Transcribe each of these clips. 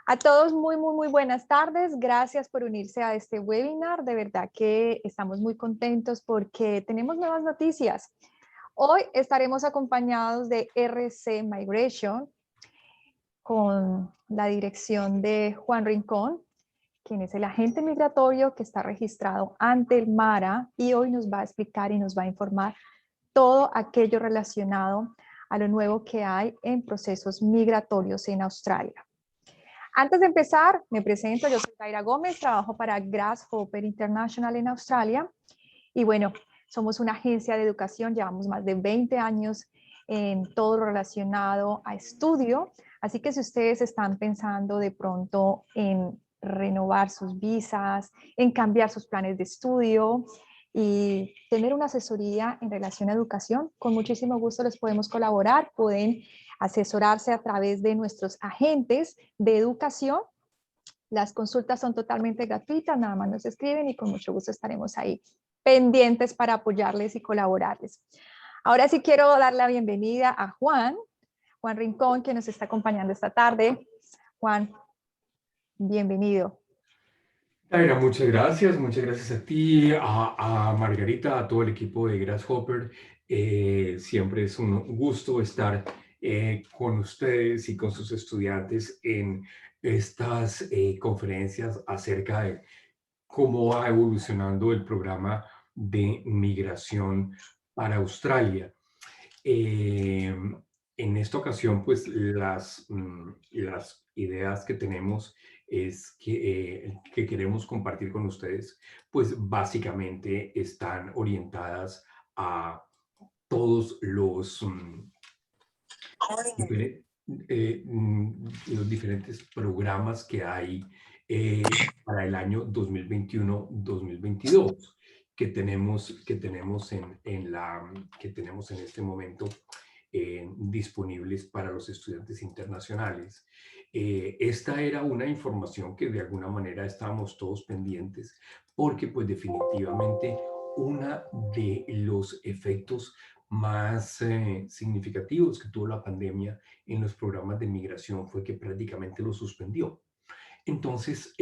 A todos muy buenas tardes. Gracias por unirse a este webinar. De verdad que estamos muy contentos porque tenemos nuevas noticias. Hoy estaremos acompañados de RC Migration con la dirección de Juan Rincón, quien es el agente migratorio que está registrado ante el MARA y hoy nos va a explicar y nos va a informar todo aquello relacionado a lo nuevo que hay en procesos migratorios en Australia. Antes de empezar, me presento, yo soy Taira Gómez, trabajo para Grasshopper International en Australia y bueno, somos una agencia de educación, llevamos más de 20 años en todo lo relacionado a estudio, así que si ustedes están pensando de pronto en renovar sus visas, en cambiar sus planes de estudio y tener una asesoría en relación a educación, con muchísimo gusto les podemos colaborar, pueden asesorarse a través de nuestros agentes de educación. Las consultas son totalmente gratuitas, nada más nos escriben y con mucho gusto estaremos ahí pendientes para apoyarles y colaborarles. Ahora sí quiero dar la bienvenida a Juan Rincón, que nos está acompañando esta tarde. Juan, bienvenido. Taira, muchas gracias a ti, a Margarita, a todo el equipo de Grasshopper. Siempre es un gusto estar con ustedes y con sus estudiantes en estas conferencias acerca de cómo va evolucionando el programa de migración para Australia. En esta ocasión, pues las ideas que tenemos es que queremos compartir con ustedes, pues básicamente están orientadas a todos difere- los diferentes programas que hay para el año 2021-2022 que tenemos en este momento disponibles para los estudiantes internacionales. Esta era una información que de alguna manera estábamos todos pendientes porque pues definitivamente una de los efectos más significativos que tuvo la pandemia en los programas de migración fue que prácticamente lo suspendió. Entonces,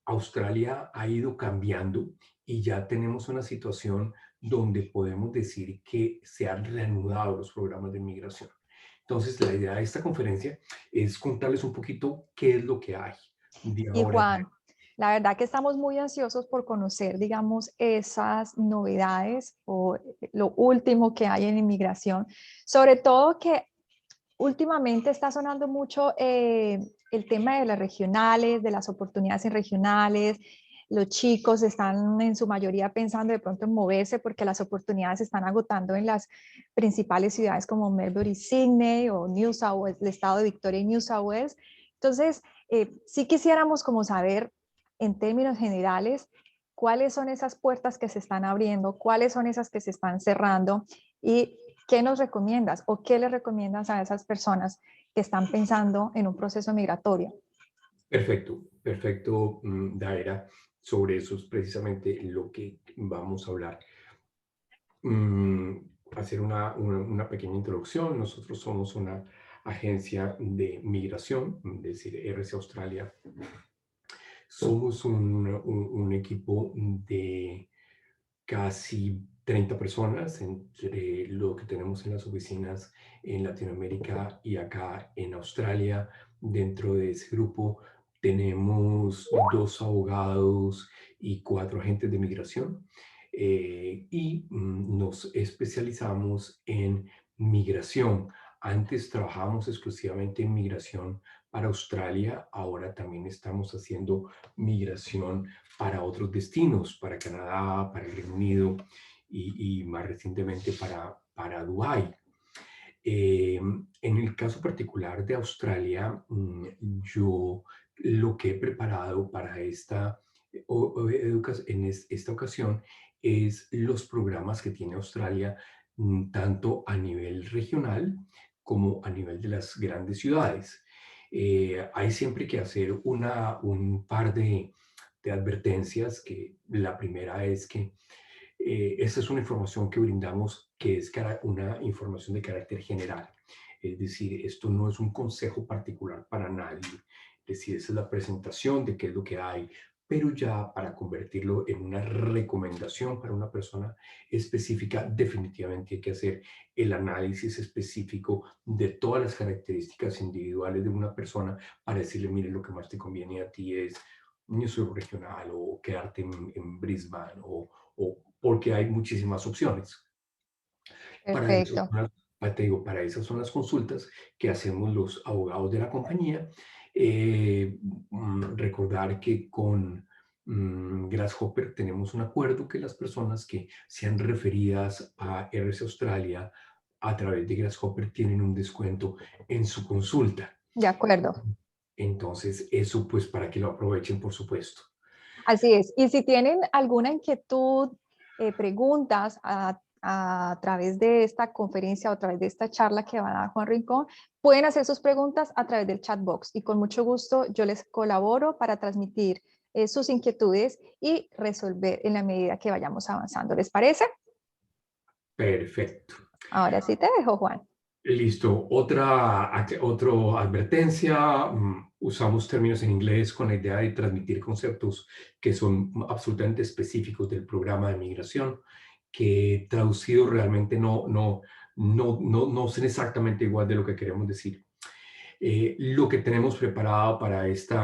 Australia ha ido cambiando y ya tenemos una situación donde podemos decir que se han reanudado los programas de migración. Entonces, la idea de esta conferencia es contarles un poquito qué es lo que hay de Y ahora en Juan, adelante. la verdad que estamos muy ansiosos por conocer, digamos, esas novedades o lo último que hay en inmigración, sobre todo que últimamente está sonando mucho el tema de las regionales, de las oportunidades en regionales. Los chicos están en su mayoría pensando de pronto en moverse porque las oportunidades se están agotando en las principales ciudades como Melbourne y Sydney o New South Wales, el estado de Victoria y New South Wales. Entonces, sí quisiéramos como saber en términos generales cuáles son esas puertas que se están abriendo, cuáles son esas que se están cerrando y ¿qué nos recomiendas o qué le recomiendas a esas personas que están pensando en un proceso migratorio? Perfecto, perfecto, Daira. Sobre eso es precisamente lo que vamos a hablar. mm, Hacer una pequeña introducción. Nosotros somos una agencia de migración, es decir, RC Australia. Somos un equipo de casi 30 personas entre lo que tenemos en las oficinas en Latinoamérica y acá en Australia. Dentro de ese grupo tenemos 2 abogados y 4 agentes de migración y nos especializamos en migración. Antes trabajábamos exclusivamente en migración para Australia, ahora también estamos haciendo migración para otros destinos, para Canadá, para el Reino Unido y más recientemente para Dubái. En el caso particular de Australia, yo lo que he preparado para esta ocasión es los programas que tiene Australia, tanto a nivel regional como a nivel de las grandes ciudades. Hay siempre que hacer un par de advertencias, que la primera es que esta es una información que brindamos que es una información de carácter general. Es decir, esto no es un consejo particular para nadie. Es decir, esa es la presentación de qué es lo que hay, pero ya para convertirlo en una recomendación para una persona específica, definitivamente hay que hacer el análisis específico de todas las características individuales de una persona para decirle, mire, lo que más te conviene a ti es un sur regional o quedarte en Brisbane o porque hay muchísimas opciones. Para eso, Perfecto. te digo, para esas son las consultas que hacemos los abogados de la compañía. Recordar que con Grasshopper tenemos un acuerdo que las personas que sean referidas a RS Australia a través de Grasshopper tienen un descuento en su consulta. De acuerdo. Entonces, eso pues para que lo aprovechen, por supuesto. Así es. Y si tienen alguna inquietud, preguntas a través de esta conferencia o a través de esta charla que va a dar Juan Rincón, pueden hacer sus preguntas a través del chat box y con mucho gusto yo les colaboro para transmitir sus inquietudes y resolver en la medida que vayamos avanzando. ¿Les parece? Perfecto. Ahora sí te dejo, Juan. Listo. Otra advertencia. Usamos términos en inglés con la idea de transmitir conceptos que son absolutamente específicos del programa de migración, que traducido realmente no son exactamente igual de lo que queremos decir. Lo que tenemos preparado para este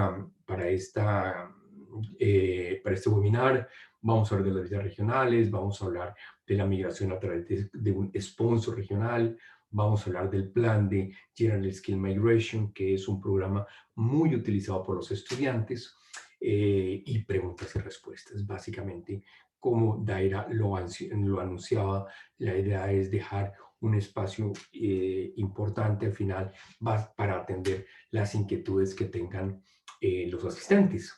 webinar, vamos a hablar de las visas regionales, vamos a hablar de la migración a través de un sponsor regional, vamos a hablar del plan de General Skill Migration, que es un programa muy utilizado por los estudiantes, y preguntas y respuestas. Básicamente, como Daira lo anunciaba, la idea es dejar un espacio importante al final para atender las inquietudes que tengan los asistentes.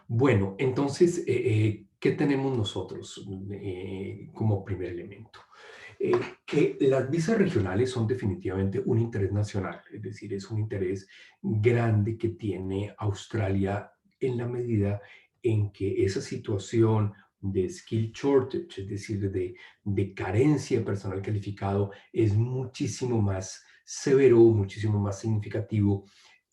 Bueno, entonces, ¿qué tenemos nosotros como primer elemento? Que las visas regionales son definitivamente un interés nacional, es decir, es un interés grande que tiene Australia en la medida en que esa situación de skill shortage, es decir, de carencia de personal calificado, es muchísimo más severo, muchísimo más significativo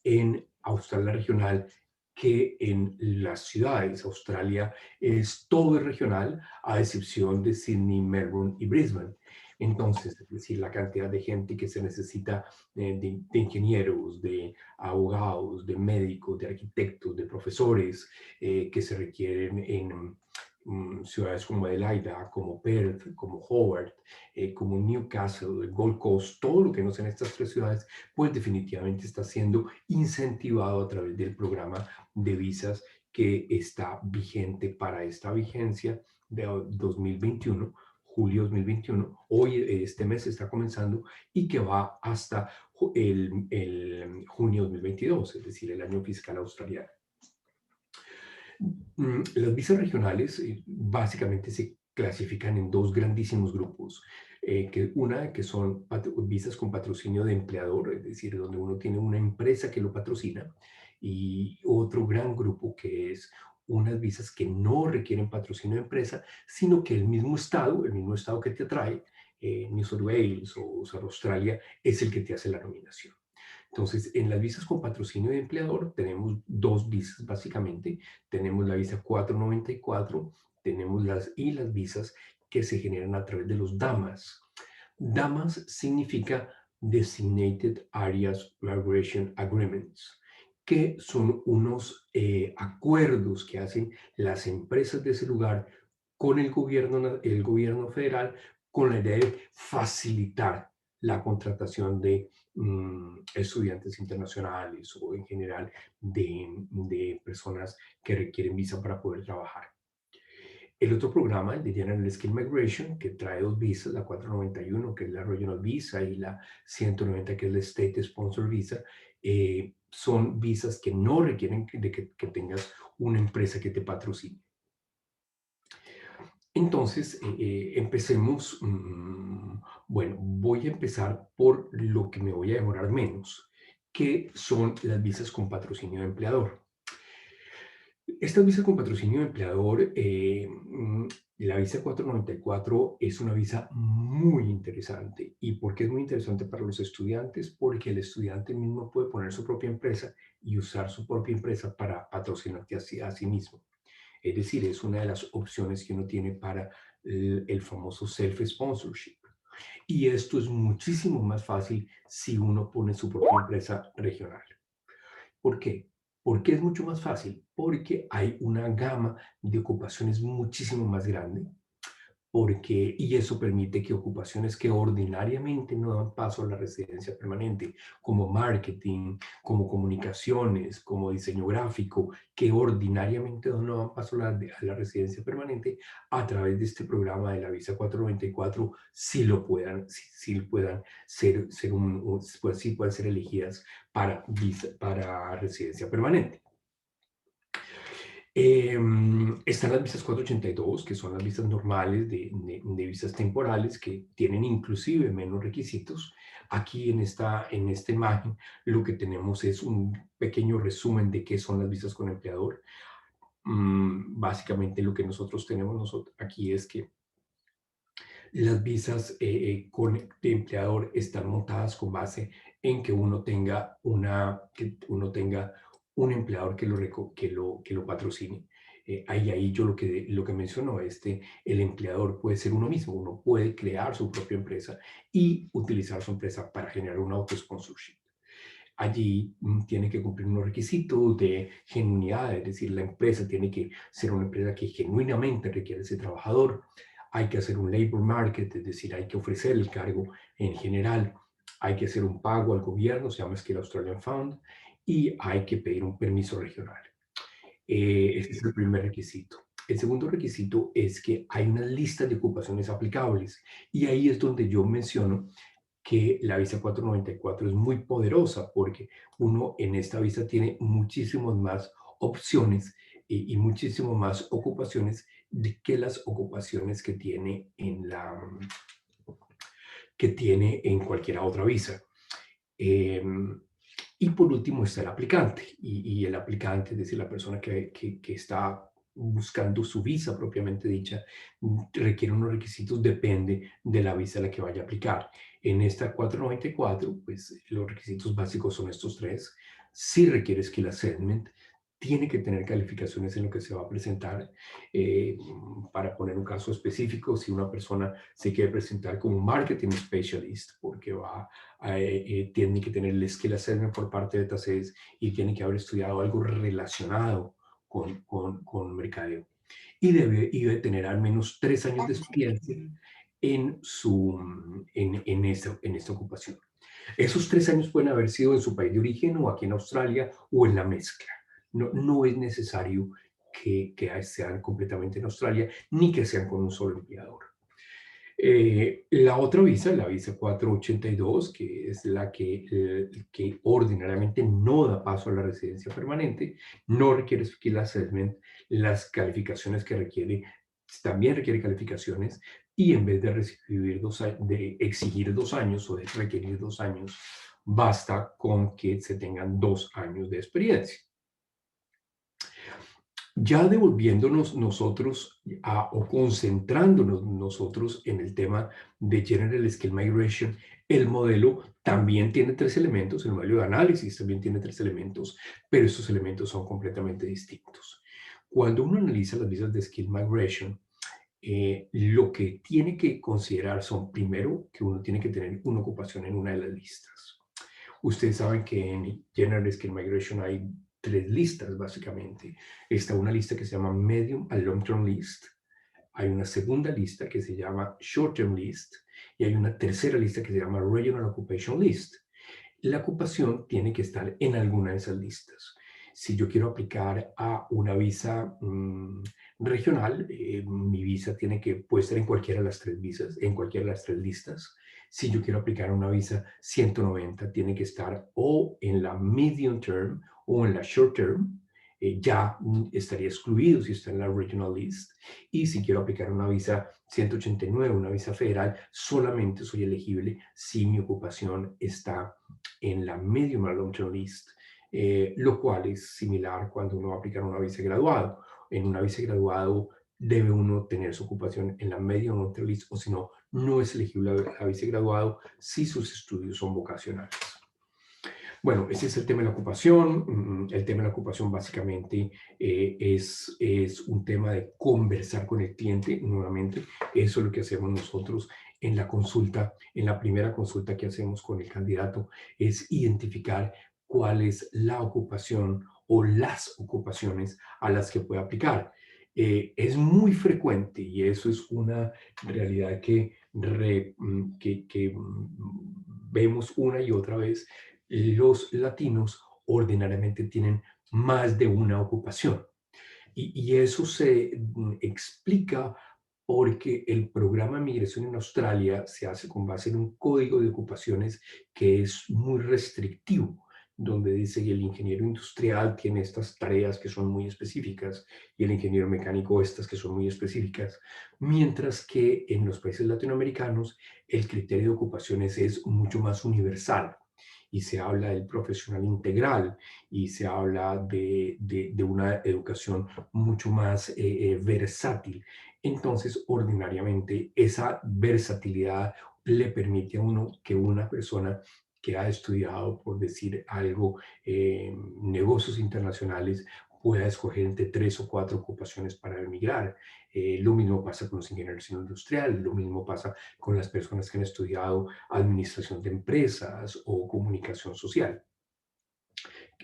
en Australia regional que en las ciudades. Australia es todo regional, a excepción de Sydney, Melbourne y Brisbane. Entonces, es decir, la cantidad de gente que se necesita de ingenieros, de abogados, de médicos, de arquitectos, de profesores que se requieren en ciudades como Adelaida, como Perth, como Hobart, como Newcastle, Gold Coast, todo lo que no sean estas tres ciudades, pues definitivamente está siendo incentivado a través del programa de visas que está vigente para esta vigencia de 2021, julio 2021. Hoy, este mes está comenzando y que va hasta el junio 2022, es decir, el año fiscal australiano. Las visas regionales básicamente se clasifican en dos grandísimos grupos. Una que son visas con patrocinio de empleador, es decir, donde uno tiene una empresa que lo patrocina, y otro gran grupo que es unas visas que no requieren patrocinio de empresa, sino que el mismo estado que te atrae, New South Wales o South Australia, es el que te hace la nominación. Entonces, en las visas con patrocinio de empleador tenemos dos visas básicamente. Tenemos la visa 494, tenemos las visas que se generan a través de los DAMAS. DAMAS significa Designated Areas Migration Agreements, que son unos acuerdos que hacen las empresas de ese lugar con el gobierno federal, con la idea de facilitar la contratación de estudiantes internacionales o en general de personas que requieren visa para poder trabajar. El otro programa, el de General Skill Migration, que trae dos visas, la 491, que es la Regional Visa, y la 190, que es la State Sponsor Visa, son visas que no requieren que tengas una empresa que te patrocine. Entonces, empecemos. Bueno, voy a empezar por lo que me voy a demorar menos, que son las visas con patrocinio de empleador. Estas visas con patrocinio de empleador, la visa 494 es una visa muy interesante. ¿Y por qué es muy interesante para los estudiantes? Porque el estudiante mismo puede poner su propia empresa y usar su propia empresa para patrocinarte a sí mismo. Es decir, es una de las opciones que uno tiene para el famoso self-sponsorship. Y esto es muchísimo más fácil si uno pone su propia empresa regional. ¿Por qué? ¿Por qué es mucho más fácil? Porque hay una gama de ocupaciones muchísimo más grande, y eso permite que ocupaciones que ordinariamente no dan paso a la residencia permanente, como marketing, como comunicaciones, como diseño gráfico, que ordinariamente no dan paso a la residencia permanente, a través de este programa de la visa 494, sí lo puedan, sí puedan pues sí puedan ser elegidas para residencia permanente. Están las visas 482, que son las visas normales de visas temporales, que tienen inclusive menos requisitos. Aquí en esta imagen lo que tenemos es un pequeño resumen de qué son las visas con empleador. Básicamente lo que nosotros tenemos aquí es que las visas de empleador están montadas con base en que uno tenga, un empleador que lo patrocine. Ahí yo lo que menciono, el empleador puede ser uno mismo, uno puede crear su propia empresa y utilizar su empresa para generar un auto-sponsorship. Allí tiene que cumplir unos requisitos de genuinidad, es decir, la empresa tiene que ser una empresa que genuinamente requiere ese trabajador. Hay que hacer un labor market, es decir, hay que ofrecer el cargo en general. Hay que hacer un pago al gobierno, se llama Skill Australian Fund, y hay que pedir un permiso regional. Ese es el primer requisito. El segundo requisito es que hay una lista de ocupaciones aplicables, y ahí es donde yo menciono que la visa 494 es muy poderosa, porque uno en esta visa tiene muchísimas más opciones y muchísimas más ocupaciones que las ocupaciones que tiene en cualquier otra visa. Y por último está el aplicante. Y el aplicante, es decir, la persona que está buscando su visa propiamente dicha, requiere unos requisitos, depende de la visa a la que vaya a aplicar. En esta 494, pues los requisitos básicos son estos tres. Si requiere skill assessment, tiene que tener calificaciones en lo que se va a presentar. Eh, para poner un caso específico, si una persona se quiere presentar como marketing specialist, porque tiene que tener el skill assessment por parte de TACES y tiene que haber estudiado algo relacionado con mercadeo. Y debe tener al menos 3 años de experiencia en esta ocupación. Esos 3 años pueden haber sido en su país de origen o aquí en Australia o en la mezcla. No es necesario que sean completamente en Australia ni que sean con un solo empleador. La otra visa, la visa 482, que es la que ordinariamente no da paso a la residencia permanente, no requiere skill assessment, las calificaciones que requiere, también requiere calificaciones, y en vez de, de exigir 2 años o de requerir 2 años, basta con que se tengan 2 años de experiencia. Ya devolviéndonos nosotros o concentrándonos nosotros en el tema de General Skill Migration, el modelo también tiene 3 elementos, el modelo de análisis también tiene 3 elementos, pero estos elementos son completamente distintos. Cuando uno analiza las visas de Skill Migration, lo que tiene que considerar son, primero, que uno tiene que tener una ocupación en una de las listas. Ustedes saben que en General Skill Migration hay 3 listas, básicamente. Está una lista que se llama Medium and Long Term List. Hay una segunda lista que se llama Short Term List. Y hay una tercera lista que se llama Regional Occupation List. La ocupación tiene que estar en alguna de esas listas. Si yo quiero aplicar a una visa regional, mi visa puede estar en cualquiera de las 3 visas, en cualquiera de las 3 listas. Si yo quiero aplicar a una visa 190, tiene que estar o en la medium term o en la short term. Ya estaría excluido si está en la regional list. Y si quiero aplicar una visa 189, una visa federal, solamente soy elegible si mi ocupación está en la medium a long term list. lo cual es similar cuando uno va a aplicar una visa de graduado. En una visa de graduado debe uno tener su ocupación en la media o neutral list, o si no, no es elegible a visa de graduado si sus estudios son vocacionales. Bueno, ese es el tema de la ocupación. El tema de la ocupación básicamente es un tema de conversar con el cliente. Nuevamente, eso es lo que hacemos nosotros en la consulta, en la primera consulta que hacemos con el candidato, es identificar cuál es la ocupación o las ocupaciones a las que puede aplicar. Es muy frecuente y eso es una realidad que vemos una y otra vez. Los latinos ordinariamente tienen más de una ocupación. Y eso se explica porque el programa de migración en Australia se hace con base en un código de ocupaciones que es muy restrictivo, donde dice que el ingeniero industrial tiene estas tareas que son muy específicas y el ingeniero mecánico estas que son muy específicas, mientras que en los países latinoamericanos el criterio de ocupaciones es mucho más universal y se habla del profesional integral y se habla de una educación mucho más versátil. Entonces, ordinariamente, esa versatilidad le permite a uno que una persona que ha estudiado, por decir algo, negocios internacionales, pueda escoger entre 3 o 4 ocupaciones para emigrar. Lo mismo pasa con los ingenieros industriales, lo mismo pasa con las personas que han estudiado administración de empresas o comunicación social.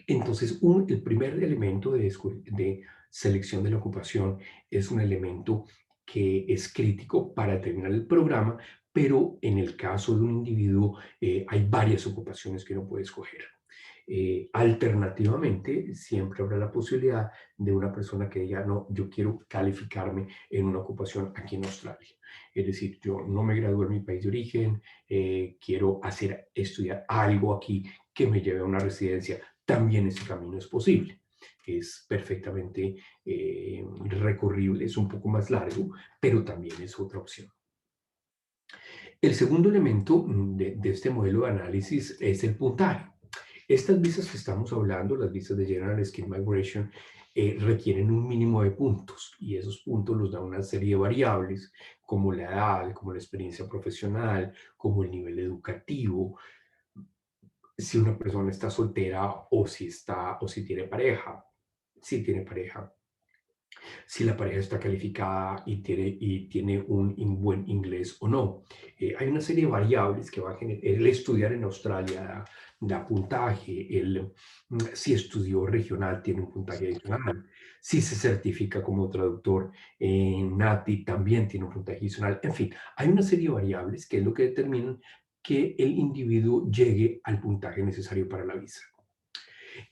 Entonces, el primer elemento de selección de la ocupación es un elemento que es crítico para determinar el programa, pero en el caso de un individuo hay varias ocupaciones que uno puede escoger. Alternativamente, siempre habrá la posibilidad de una persona que diga, no, yo quiero calificarme en una ocupación aquí en Australia. Es decir, yo no me gradué en mi país de origen, quiero estudiar algo aquí que me lleve a una residencia. También ese camino es posible. Es perfectamente recorrible, es un poco más largo, pero también es otra opción. El segundo elemento de este modelo de análisis es el puntaje. Estas visas que estamos hablando, las visas de General Skilled Migration, requieren un mínimo de puntos y esos puntos los da una serie de variables como la edad, como la experiencia profesional, como el nivel educativo, si una persona está soltera o si tiene pareja. Si tiene pareja, si la pareja está calificada y tiene un buen inglés o no. Hay una serie de variables que va a generar. El estudiar en Australia da puntaje, si estudió regional tiene un puntaje adicional, si se certifica como traductor en NATI también tiene un puntaje adicional. En fin, hay una serie de variables que es lo que determinan que el individuo llegue al puntaje necesario para la visa.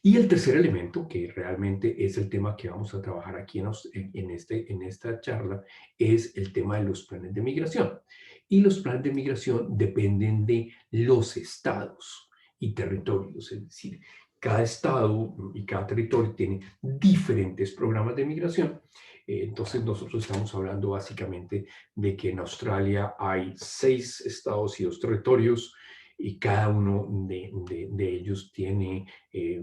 Y el tercer elemento, que realmente es el tema que vamos a trabajar aquí en esta charla, es el tema de los planes de migración. Y los planes de migración dependen de los estados y territorios, es decir, cada estado y cada territorio tiene diferentes programas de migración. Entonces nosotros estamos hablando básicamente de que en Australia hay 6 estados y 2 territorios y cada uno de ellos tiene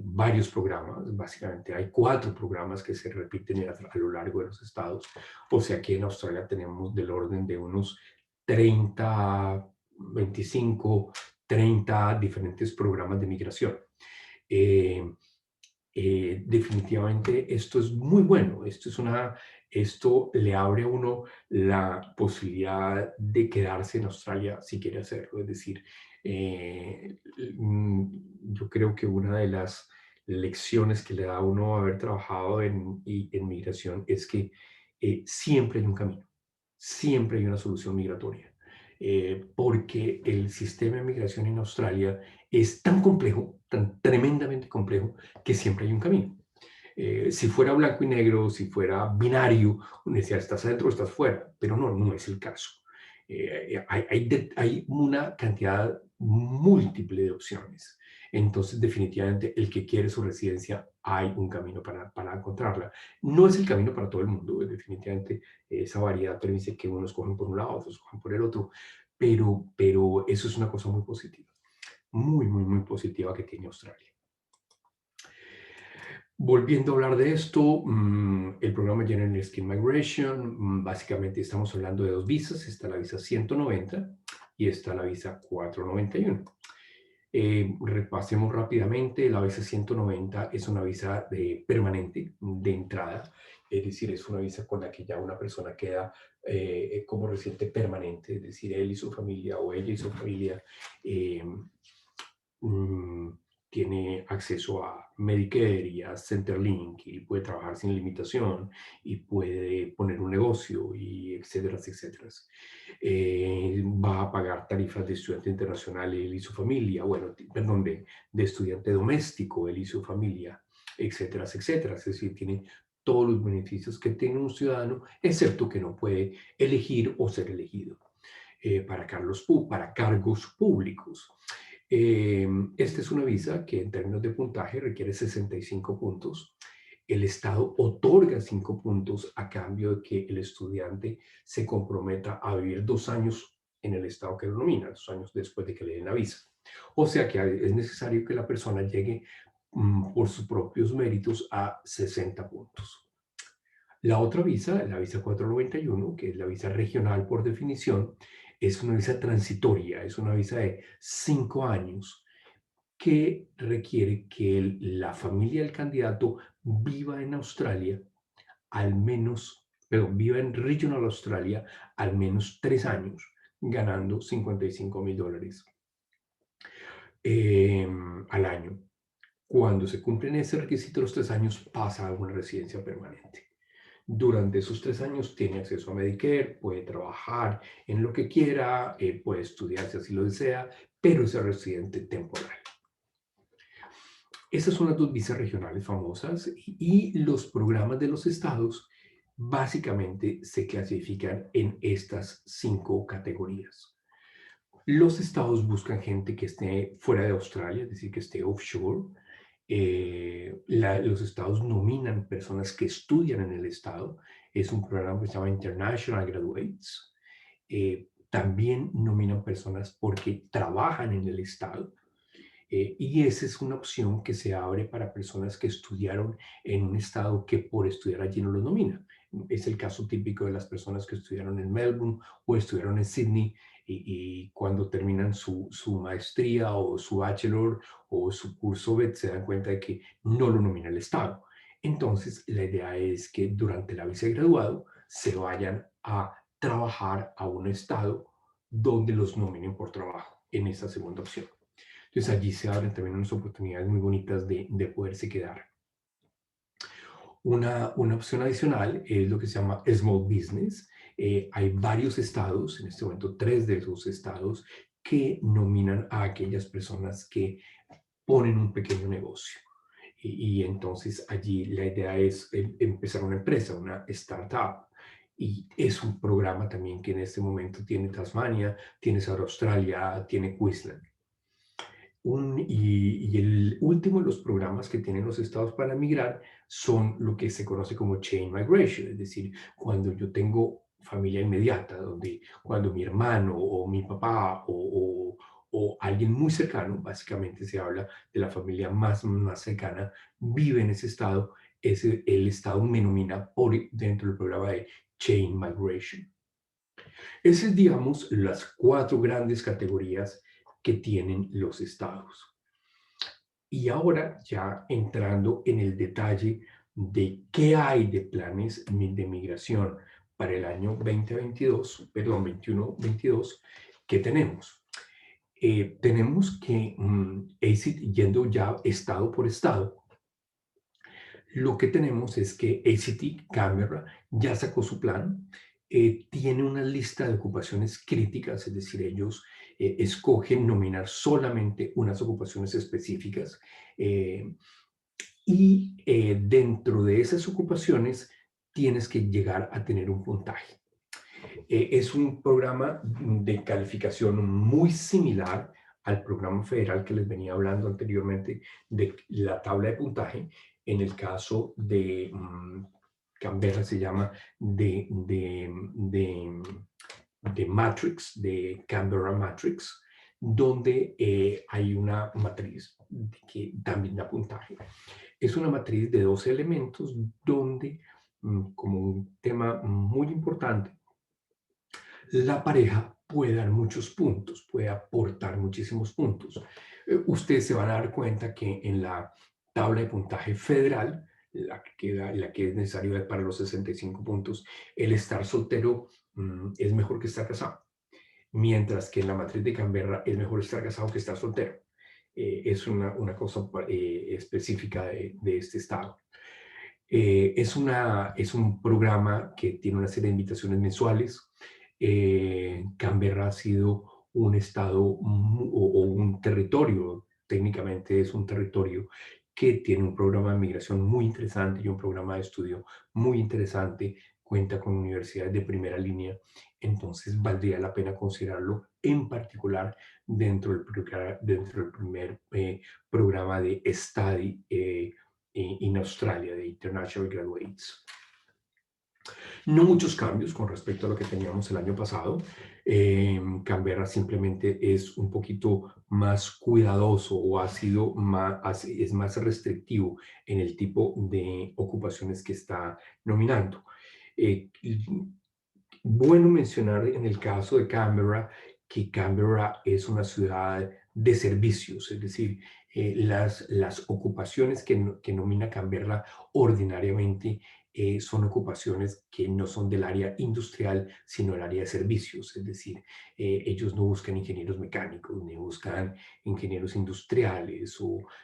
varios programas. Básicamente hay 4 programas que se repiten a lo largo de los estados. O sea que en Australia tenemos del orden de unos 30, 25, 30 diferentes programas de migración. Definitivamente esto es muy bueno. Esto le abre a uno la posibilidad de quedarse en Australia si quiere hacerlo. Es decir, yo creo que una de las lecciones que le da a uno haber trabajado en migración es que siempre hay un camino, siempre hay una solución migratoria, porque el sistema de migración en Australia es tan complejo, tan tremendamente complejo, que siempre hay un camino. Si fuera blanco y negro, si fuera binario, uno decía, estás adentro o estás fuera, pero no, no es el caso. Hay una cantidad múltiple de opciones. Entonces, definitivamente, el que quiere su residencia, hay un camino para encontrarla. No es el camino para todo el mundo, definitivamente esa variedad permite que unos cogen por un lado, otros cogen por el otro, pero eso es una cosa muy positiva, muy, muy, muy positiva que tiene Australia. Volviendo a hablar de esto, el programa General Skin Migration, básicamente estamos hablando de dos visas. Está la visa 190 y está la visa 491. Repasemos rápidamente. La visa 190 es una visa permanente de entrada, es decir, es una visa con la que ya una persona queda como residente permanente, es decir, él y su familia o ella y su familia eh, mm, tiene acceso a Medicare y a Centerlink y puede trabajar sin limitación y puede poner un negocio y etcétera, etcétera. Va a pagar tarifas de estudiante internacional él y su familia, bueno, perdón, de estudiante doméstico él y su familia, etcétera, etcétera. Es decir, tiene todos los beneficios que tiene un ciudadano, excepto que no puede elegir o ser elegido para cargos públicos. Esta es una visa que en términos de puntaje requiere 65 puntos. El Estado otorga 5 puntos a cambio de que el estudiante se comprometa a vivir 2 años en el Estado que lo nomina, 2 años después de que le den la visa. O sea que es necesario que la persona llegue por sus propios méritos a 60 puntos. La otra visa, la visa 491, que es la visa regional por definición, es una visa transitoria, es una visa de 5 años que requiere que la familia del candidato viva en Australia al menos, perdón, viva en Regional Australia al menos 3 años, ganando $55,000 al año. Cuando se cumplen ese requisito, los 3 años pasa a una residencia permanente. Durante esos 3 años tiene acceso a Medicare, puede trabajar en lo que quiera, puede estudiar si así lo desea, pero es residente temporal. Esas son las dos visas regionales famosas y los programas de los estados básicamente se clasifican en estas 5 categorías. Los estados buscan gente que esté fuera de Australia, es decir, que esté offshore. Los estados nominan personas que estudian en el estado. Es un programa que se llama International Graduates. También nominan personas porque trabajan en el estado. Y esa es una opción que se abre para personas que estudiaron en un estado que por estudiar allí no los nomina. Es el caso típico de las personas que estudiaron en Melbourne o estudiaron en Sydney y cuando terminan su maestría o su bachelor o su curso BED se dan cuenta de que no lo nomina el estado. Entonces, la idea es que durante la visa de graduado se vayan a trabajar a un estado donde los nominen por trabajo en esa segunda opción. Entonces allí se abren también unas oportunidades muy bonitas de poderse quedar. Una opción adicional es lo que se llama Small Business. Hay varios estados, en este momento 3 de esos estados, que nominan a aquellas personas que ponen un pequeño negocio. Y entonces allí la idea es empezar una empresa, una startup. Y es un programa también que en este momento tiene Tasmania, tiene South Australia, tiene Queensland. Y el último de los programas que tienen los estados para migrar son lo que se conoce como Chain Migration, es decir, cuando yo tengo familia inmediata, cuando mi hermano o mi papá o alguien muy cercano, básicamente se habla de la familia más cercana, vive en ese estado, el estado me nomina dentro del programa de Chain Migration. Esas, digamos, las 4 grandes categorías que tienen los estados. Y ahora ya entrando en el detalle de qué hay de planes de migración para el año 2022, perdón, 21-22, ¿qué tenemos? Tenemos que ACT, yendo ya estado por estado, lo que tenemos es que ACT Canberra ya sacó su plan, tiene una lista de ocupaciones críticas, es decir, ellos escogen nominar solamente unas ocupaciones específicas dentro de esas ocupaciones tienes que llegar a tener un puntaje. Es un programa de calificación muy similar al programa federal que les venía hablando anteriormente de la tabla de puntaje. En el caso de Canberra se llama de Matrix, de Canberra Matrix. donde hay una matriz que también da puntaje. Es una matriz de 12 elementos donde, como un tema muy importante, la pareja puede dar muchos puntos, puede aportar muchísimos puntos. Ustedes se van a dar cuenta que en la tabla de puntaje federal, la que es necesaria para los 65 puntos, el estar soltero es mejor que estar casado, mientras que en la matriz de Canberra es mejor estar casado que estar soltero. Es una cosa específica de este estado. Es un programa que tiene una serie de invitaciones mensuales. Canberra ha sido un estado o un territorio, técnicamente es un territorio que tiene un programa de migración muy interesante y un programa de estudio muy interesante, cuenta con universidades de primera línea, entonces valdría la pena considerarlo en particular dentro del primer programa de study en Australia, de International Graduates. No muchos cambios con respecto a lo que teníamos el año pasado. Canberra simplemente es un poquito más cuidadoso o es más restrictivo en el tipo de ocupaciones que está nominando. Eh, bueno mencionar en el caso de Canberra que Canberra es una ciudad de servicios, es decir, las ocupaciones que nomina Canberra ordinariamente son ocupaciones que no son del área industrial, sino del área de servicios, es decir, ellos no buscan ingenieros mecánicos, ni buscan ingenieros industriales,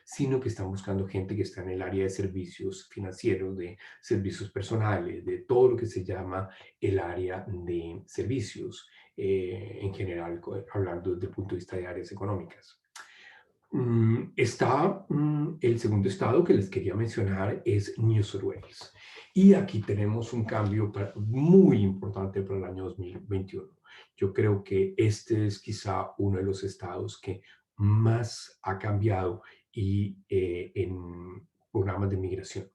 sino que están buscando gente que está en el área de servicios financieros, de servicios personales, de todo lo que se llama el área de servicios, en general, hablando desde el punto de vista de áreas económicas. El segundo estado que les quería mencionar es New South Wales. Y aquí tenemos un cambio muy importante para el año 2021. Yo creo que este es quizá uno de los estados que más ha cambiado en programas de migración.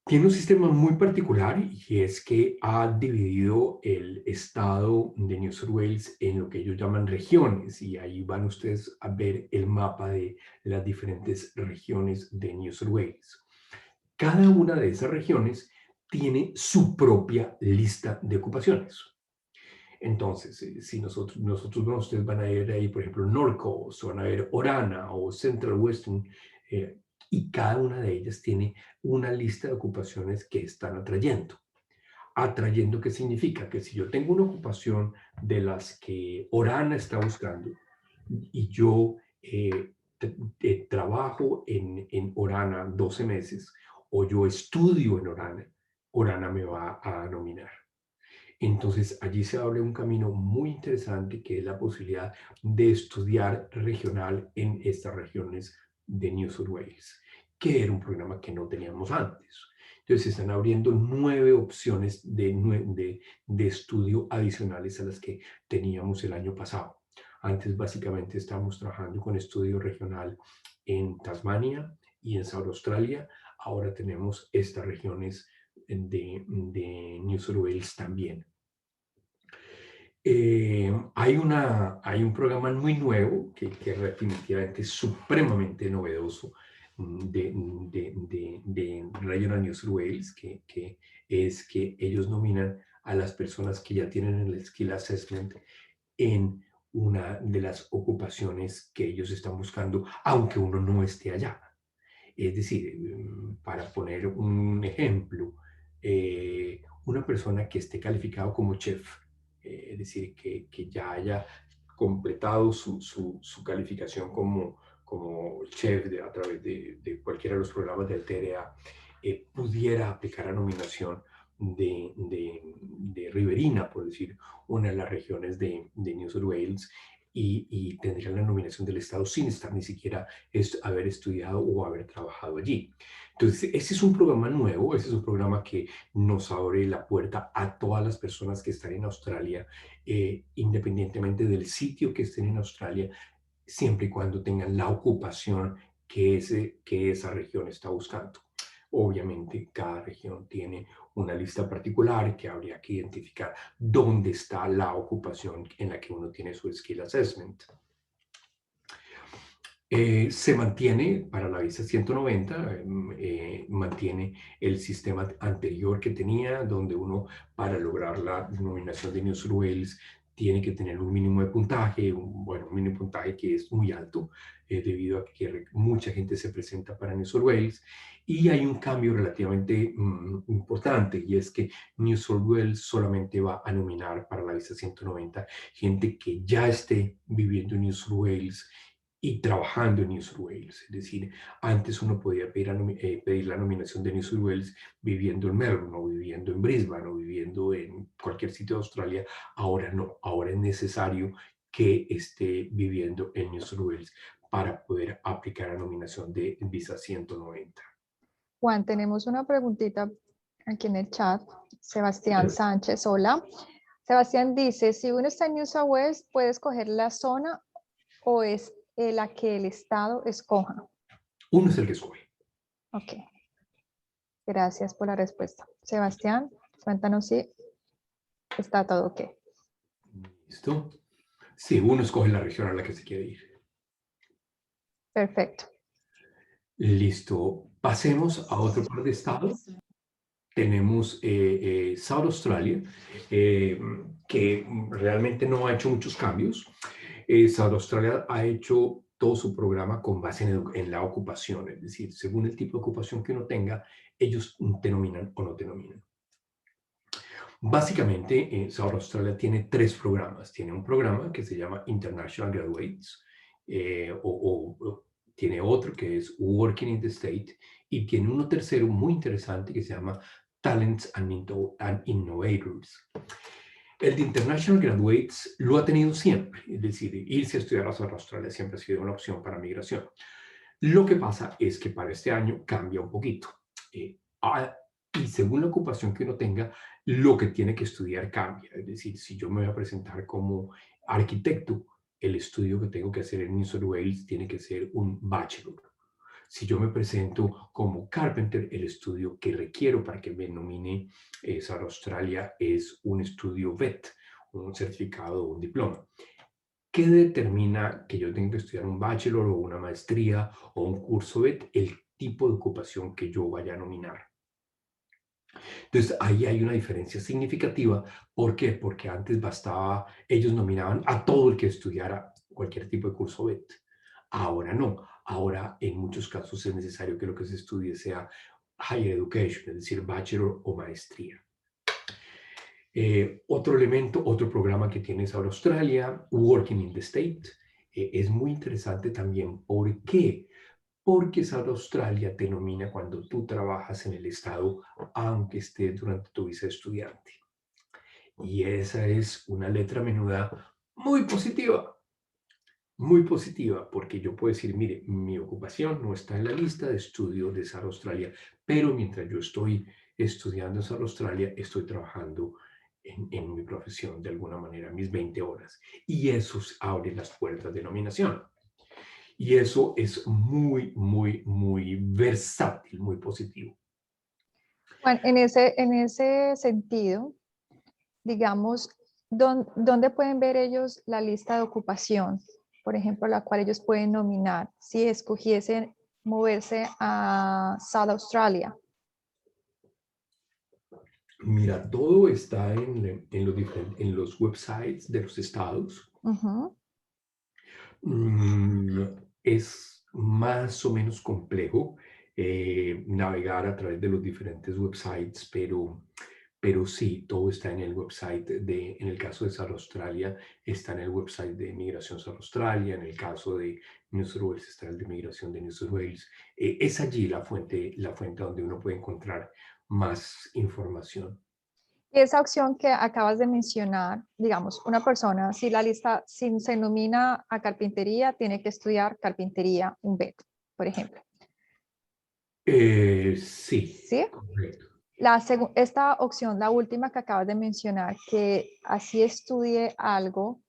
Tiene un sistema muy particular y es que ha dividido el estado de New South Wales en lo que ellos llaman regiones y ahí van ustedes a ver el mapa de las diferentes regiones de New South Wales. Cada una de esas regiones tiene su propia lista de ocupaciones. Entonces, si ustedes van a ir ahí, por ejemplo, North Coast, o van a ver Orana o Central Western, y cada una de ellas tiene una lista de ocupaciones que están atrayendo. Atrayendo, ¿qué significa? Que si yo tengo una ocupación de las que Orana está buscando y yo trabajo en Orana 12 meses o yo estudio en Orana, Orana me va a nominar. Entonces, allí se abre un camino muy interesante que es la posibilidad de estudiar regional en estas regiones de New South Wales, que era un programa que no teníamos antes. Entonces, se están abriendo 9 opciones de estudio adicionales a las que teníamos el año pasado. Antes, básicamente, estábamos trabajando con estudio regional en Tasmania y en South Australia. Ahora tenemos estas regiones de New South Wales también. Hay un programa muy nuevo que definitivamente es supremamente novedoso de Regional New South Wales, que es que ellos nominan a las personas que ya tienen el Skill Assessment en una de las ocupaciones que ellos están buscando, aunque uno no esté allá. Es decir, para poner un ejemplo, una persona que esté calificado como chef, es decir, que ya haya completado su calificación como chef a través de cualquiera de los programas del TRA, pudiera aplicar a nominación de Riverina, por decir, una de las regiones de New South Wales, y tendría la nominación del Estado sin estar ni siquiera haber estudiado o haber trabajado allí. Entonces, ese es un programa nuevo, ese es un programa que nos abre la puerta a todas las personas que están en Australia, independientemente del sitio que estén en Australia, siempre y cuando tengan la ocupación que esa región está buscando. Obviamente, cada región tiene una lista particular que habría que identificar dónde está la ocupación en la que uno tiene su skill assessment. Se mantiene para la visa 190, mantiene el sistema anterior que tenía, donde uno para lograr la nominación de New South Wales tiene que tener un mínimo de puntaje, un mínimo de puntaje que es muy alto, debido a que mucha gente se presenta para New South Wales. Y hay un cambio relativamente importante, y es que New South Wales solamente va a nominar para la visa 190 gente que ya esté viviendo en New South Wales y trabajando en New South Wales. Es decir, antes uno podía pedir la nominación de New South Wales viviendo en Melbourne o viviendo en Brisbane o viviendo en cualquier sitio de Australia. Ahora no, ahora es necesario que esté viviendo en New South Wales para poder aplicar la nominación de visa 190. Juan, tenemos una preguntita aquí en el chat. Sebastián Sánchez, hola. Sebastián dice, si uno está en New South Wales, ¿puede escoger la zona o es la que el estado escoja? Uno es el que escoge. Ok. Gracias por la respuesta. Sebastián, cuéntanos si está todo ok. ¿Listo? Sí, uno escoge la región a la que se quiere ir. Perfecto. Listo. Pasemos a otro par de estados. Tenemos South Australia, que realmente no ha hecho muchos cambios. South Australia ha hecho todo su programa con base en la ocupación, es decir, según el tipo de ocupación que uno tenga, ellos te nominan o no te nominan. Básicamente, South Australia tiene tres programas. Tiene un programa que se llama International Graduates, tiene otro que es Working in the State, y tiene uno tercero muy interesante que se llama Talents and Innovators. El de International Graduates lo ha tenido siempre, es decir, irse a estudiar a South Australia siempre ha sido una opción para migración. Lo que pasa es que para este año cambia un poquito. Y según la ocupación que uno tenga, lo que tiene que estudiar cambia. Es decir, si yo me voy a presentar como arquitecto, el estudio que tengo que hacer en New South Wales tiene que ser un bachelor. Si yo me presento como carpenter, el estudio que requiero para que me nomine South Australia es un estudio VET, un certificado o un diploma. ¿Qué determina que yo tenga que estudiar un bachelor o una maestría o un curso VET? El tipo de ocupación que yo vaya a nominar. Entonces, ahí hay una diferencia significativa. ¿Por qué? Porque antes bastaba, ellos nominaban a todo el que estudiara cualquier tipo de curso VET. Ahora no. Ahora, en muchos casos, es necesario que lo que se estudie sea higher education, es decir, bachelor o maestría. Otro elemento, otro programa que tiene South Australia, Working in the State, es muy interesante también. ¿Por qué? Porque South Australia te nomina cuando tú trabajas en el estado, aunque estés durante tu visa de estudiante. Y esa es una letra menuda muy positiva. Muy positiva, porque yo puedo decir, mire, mi ocupación no está en la lista de estudio de South Australia, pero mientras yo estoy estudiando en South Australia, estoy trabajando en mi profesión de alguna manera, mis 20 horas. Y eso abre las puertas de nominación. Y eso es muy, muy, muy versátil, muy positivo. Juan, en ese sentido, digamos, ¿dónde pueden ver ellos la lista de ocupación? Por ejemplo, la cual ellos pueden nominar si escogiesen moverse a South Australia. Mira, todo está en los websites de los estados. Es más o menos complejo navegar a través de los diferentes websites, pero sí, todo está en el website en el caso de South Australia, está en el website de Migración South Australia, en el caso de New South Wales está el de Migración de New South Wales. Es allí la fuente donde uno puede encontrar más información. Y esa opción que acabas de mencionar, digamos, una persona, si se nomina a carpintería, tiene que estudiar carpintería, un BET, por ejemplo. Sí, ¿Sí? correcto. Esta opción, la última que acabas de mencionar, que así estudie algo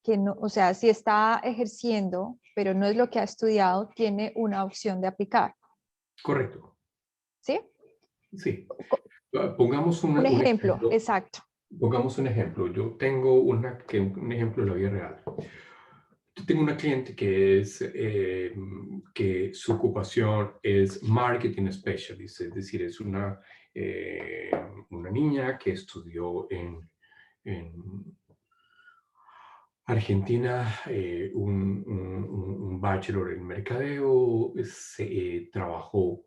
que no, o sea, si está ejerciendo, pero no es lo que ha estudiado, tiene una opción de aplicar. Correcto. ¿sí? Sí. Pongamos Un un ejemplo, ejemplo. exacto. Pongamos un ejemplo. Yo tengo un ejemplo de la vida real. Yo tengo una cliente que su ocupación es marketing specialist, es decir, es una niña que estudió en Argentina un bachelor en mercadeo, trabajó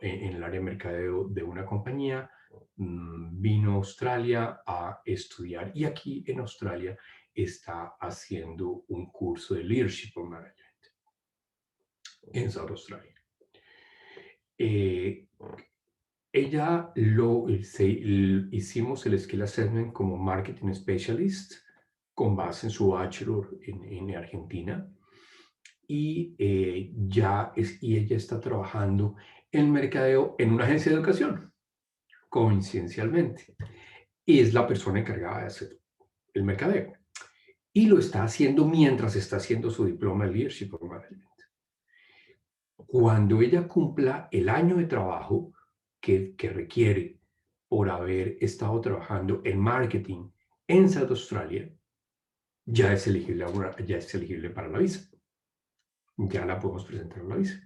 en el área de mercadeo de una compañía, vino a Australia a estudiar y aquí en Australia está haciendo un curso de Leadership Management en South Australia. Eh, hicimos el Skill Assessment como Marketing Specialist con base en su bachelor en Argentina y ella está trabajando en mercadeo en una agencia de educación, coincidencialmente, y es la persona encargada de hacer el mercadeo. Y lo está haciendo mientras está haciendo su diploma de Leadership Management. Cuando ella cumpla el año de trabajo que requiere por haber estado trabajando en marketing en South Australia, ya es elegible para la visa. Ya la podemos presentar a la visa.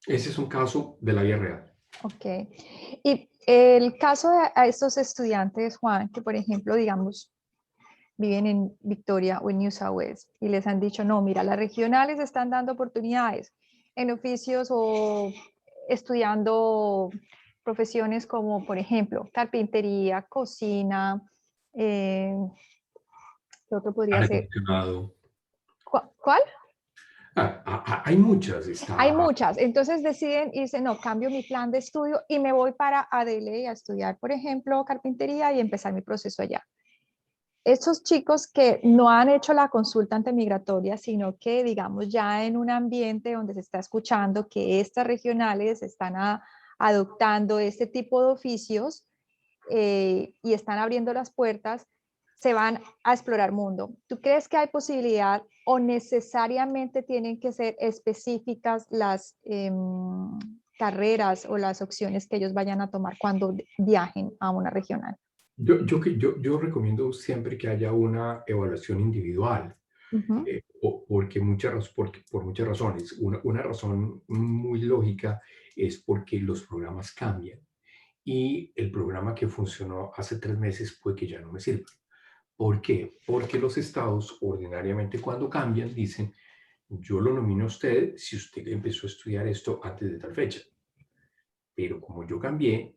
Ese es un caso de la vida real. Ok. Y el caso de a estos estudiantes, Juan, que por ejemplo, digamos, viven en Victoria o en New South Wales y les han dicho, no, mira, las regionales están dando oportunidades en oficios o estudiando profesiones como, por ejemplo, carpintería, cocina, ¿qué otro podría Aire ser? acondicionado. ¿Cuál? Hay muchas. Hay muchas, entonces deciden irse, no, cambio mi plan de estudio y me voy para Adelaide a estudiar, por ejemplo, carpintería y empezar mi proceso allá. Estos chicos que no han hecho la consulta antemigratoria, sino que, digamos, ya en un ambiente donde se está escuchando que estas regionales están adoptando este tipo de oficios y están abriendo las puertas, se van a explorar mundo. ¿Tú crees que hay posibilidad o necesariamente tienen que ser específicas las carreras o las opciones que ellos vayan a tomar cuando viajen a una regional? Yo recomiendo siempre que haya una evaluación individual, Ujú, por muchas razones. Una razón muy lógica es porque los programas cambian y el programa que funcionó hace 3 meses puede que ya no me sirva. ¿Por qué? Porque los estados ordinariamente cuando cambian dicen, yo lo nomino a usted si usted empezó a estudiar esto antes de tal fecha, pero como yo cambié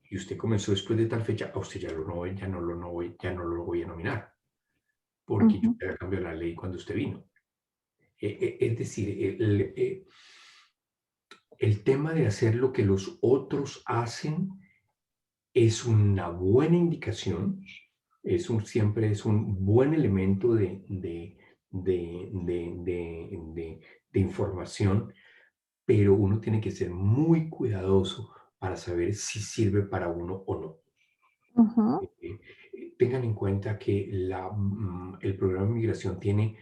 y usted comenzó después de tal fecha, a usted ya no lo voy a nominar, porque yo ujú, ya cambió la ley cuando usted vino. Es decir, el tema de hacer lo que los otros hacen es una buena indicación, siempre es un buen elemento de información, pero uno tiene que ser muy cuidadoso para saber si sirve para uno o no. ujú. Tengan en cuenta que el programa de migración tiene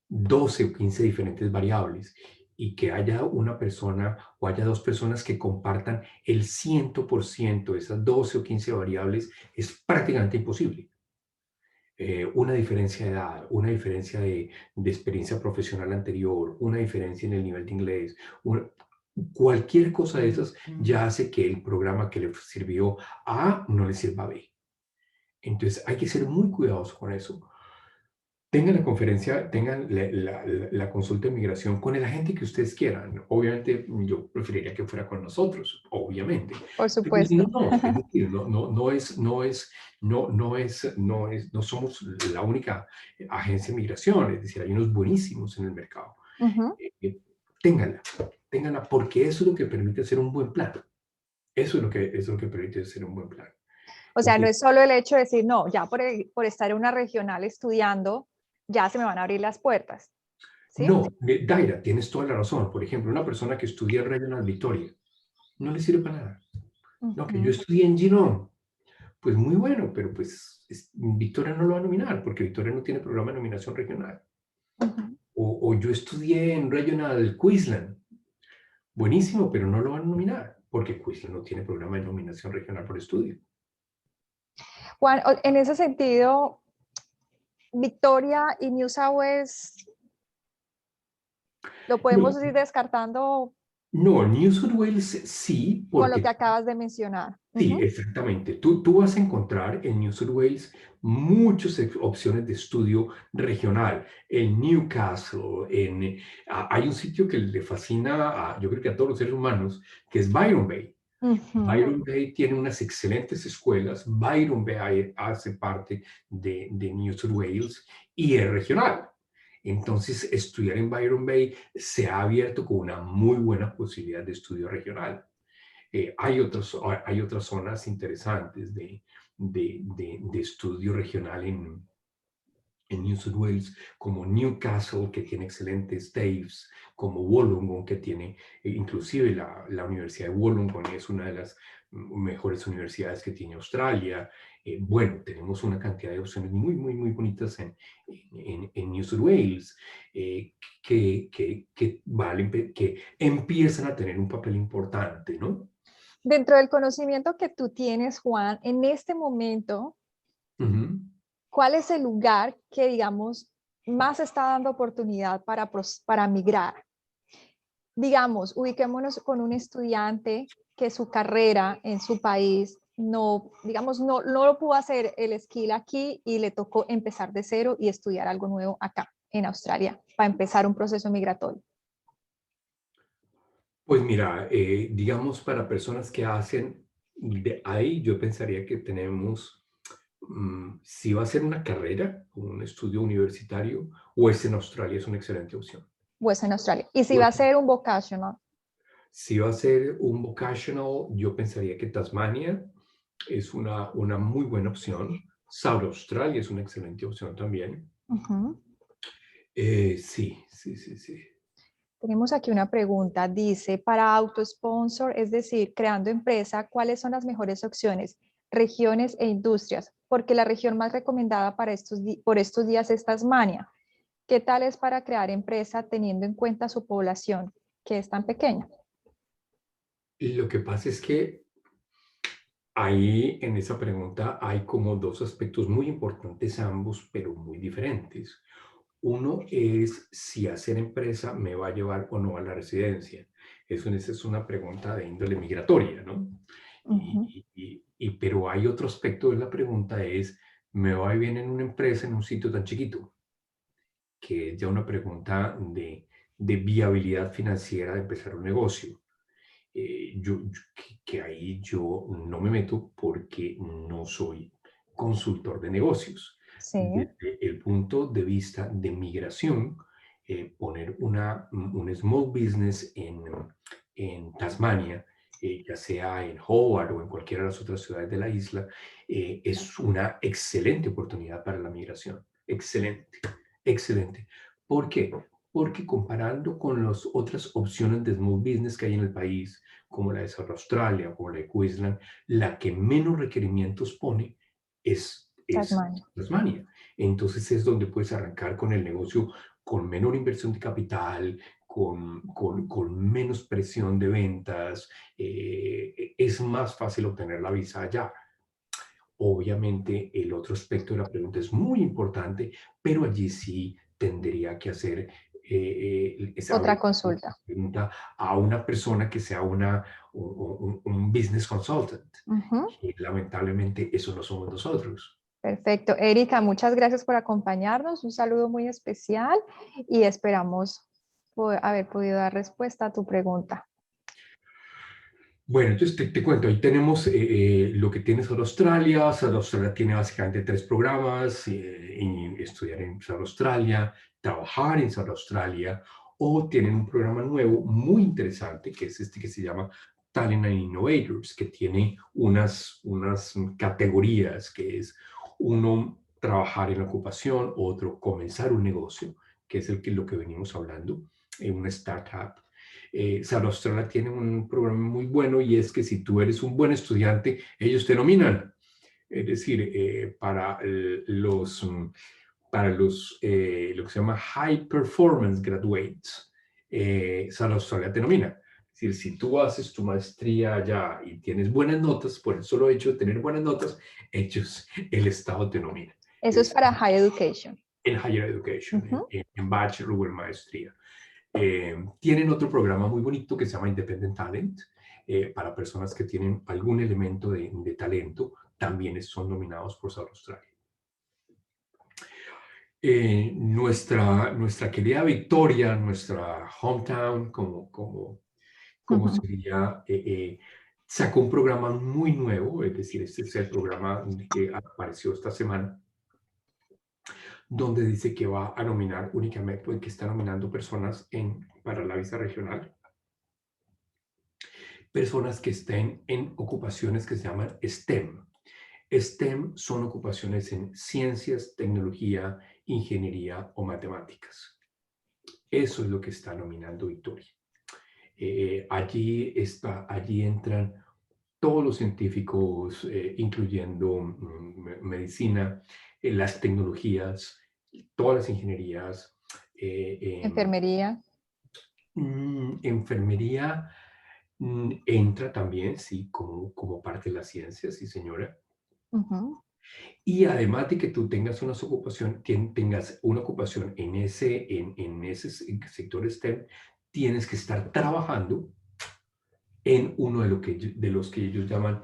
12 o 15 diferentes variables y que haya una persona o haya dos personas que compartan el 100% de esas 12 o 15 variables es prácticamente imposible. Una diferencia de edad, una diferencia de experiencia profesional anterior, una diferencia en el nivel de inglés, cualquier cosa de esas ya hace que el programa que le sirvió a A no le sirva a B. Entonces hay que ser muy cuidadosos con eso. Tengan la conferencia, tengan la consulta de migración con el agente que ustedes quieran. Obviamente, yo preferiría que fuera con nosotros, obviamente. Por Pero si no, supuesto. no, es decir, no somos la única agencia de migración, es decir, hay unos buenísimos en el mercado. Ujú. Eh, ténganla, ténganla, porque eso es lo que permite hacer un buen plan. Eso es lo que permite hacer un buen plan. O sea, no Porque es solo el hecho de decir, no, ya por estar en una regional estudiando, ya se me van a abrir las puertas, ¿sí? no, Daira, tienes toda la razón. Por ejemplo, una persona que estudia en Regional Victoria no le sirve para nada. No, que yo Ujú, estudié en Girón, pues muy bueno, pero pues Victoria no lo va a nominar porque Victoria no tiene programa de nominación regional. ujú. O yo estudié en Regional Queensland, buenísimo, pero no lo van a nominar porque Queensland no tiene programa de nominación regional por estudio. Juan, en ese sentido, Victoria y New South Wales, ¿lo podemos No, ir descartando no, New South Wales sí, con lo que porque acabas de mencionar? sí, exactamente. Tú vas a encontrar en New South Wales muchas opciones de estudio regional. En Newcastle, hay un sitio que le fascina, yo creo que a todos los seres humanos, que es Byron Bay. Byron Bay tiene unas excelentes escuelas. Byron Bay hace parte de New South Wales y es regional. Entonces, estudiar en Byron Bay se ha abierto con una muy buena posibilidad de estudio regional. Hay otras zonas interesantes de estudio regional en New South Wales, como Newcastle, que tiene excelentes TAFEs, como Wollongong, que tiene, inclusive la Universidad de Wollongong es una de las mejores universidades que tiene Australia. Bueno, tenemos una cantidad de opciones muy, muy, muy bonitas en New South Wales, que empiezan a tener un papel importante, ¿no? Dentro del conocimiento que tú tienes, Juan, en este momento, Ujú. ¿cuál es el lugar que, digamos, más está dando oportunidad para migrar? Digamos, ubiquémonos con un estudiante que su carrera en su país no, digamos, no lo pudo hacer el skill aquí y le tocó empezar de cero y estudiar algo nuevo acá en Australia para empezar un proceso migratorio. Pues mira, digamos para personas que hacen de ahí, yo pensaría que tenemos, si va a ser una carrera, un estudio universitario, o es en Australia, es una excelente opción. Pues en Australia. Y si va a Pues, ser un vocational, si va a ser un vocational, yo pensaría que Tasmania es una muy buena opción. South Australia es una excelente opción también. Sí, sí, sí, sí. tenemos aquí una pregunta. Dice, para auto-sponsor, es decir, creando empresa, ¿cuáles son las mejores opciones, regiones e industrias? Porque la región más recomendada para por estos días es Tasmania. ¿Qué tal es para crear empresa teniendo en cuenta su población, que es tan pequeña? Y lo que pasa es que ahí en esa pregunta hay como dos aspectos muy importantes ambos, pero muy diferentes. Uno es si hacer empresa me va a llevar o no a la residencia. Esa es una pregunta de índole migratoria, ¿no? Pero hay otro aspecto de la pregunta es, ¿me va bien en una empresa en un sitio tan chiquito? Que es ya una pregunta de viabilidad financiera de empezar un negocio. Que ahí yo no me meto porque no soy consultor de negocios. Sí, Desde el punto de vista de migración, poner un small business en Tasmania, ya sea en Hobart o en cualquiera de las otras ciudades de la isla, es una excelente oportunidad para la migración. Excelente, excelente. ¿Por qué? Porque comparando con las otras opciones de small business que hay en el país, como la de South Australia, como la de Queensland, la que menos requerimientos pone es Tasmania. Tasmania. Entonces es donde puedes arrancar con el negocio con menor inversión de capital, con menos presión de ventas. Es más fácil obtener la visa allá. Obviamente, el otro aspecto de la pregunta es muy importante, pero allí sí tendría que hacer esa Otra consulta. pregunta a una persona que sea un business consultant. Ujú. Y lamentablemente eso no somos nosotros. Perfecto. Erika, muchas gracias por acompañarnos. Un saludo muy especial y esperamos haber podido dar respuesta a tu pregunta. Bueno, entonces te cuento, ahí tenemos lo que tiene South Australia. South Australia tiene básicamente tres programas: estudiar en South Australia, trabajar en South Australia, o tienen un programa nuevo muy interesante que es este que se llama Talent and Innovators, que tiene unas categorías que es uno trabajar en la ocupación, otro comenzar un negocio, que es lo que venimos hablando, en una startup. South Australia tiene un programa muy bueno y es que si tú eres un buen estudiante, ellos te nominan. Es decir, lo que se llama High Performance Graduates, South Australia te nomina. Es decir, si tú haces tu maestría allá y tienes buenas notas, por el solo hecho de tener buenas notas, el Estado te nomina. Eso es para High Education. En Higher Education, en Bachelor o en Maestría. Tienen otro programa muy bonito que se llama Independent Talent, para personas que tienen algún elemento de talento, también son nominados por South Australia. Nuestra querida Victoria, nuestra hometown, como sería, sacó un programa muy nuevo, es decir, este es el programa que apareció esta semana, donde dice que va a nominar únicamente, pues, que está nominando personas para la visa regional, personas que estén en ocupaciones que se llaman STEM. STEM son ocupaciones en ciencias, tecnología, ingeniería o matemáticas. Eso es lo que está nominando Victoria. Allí entran todos los científicos, incluyendo medicina, las tecnologías, todas las ingenierías. Enfermería. Enfermería entra también, sí, como parte de la ciencia, sí, señora. Y además de que tú tengas una ocupación en ese sector STEM, tienes que estar trabajando en uno de los que ellos llaman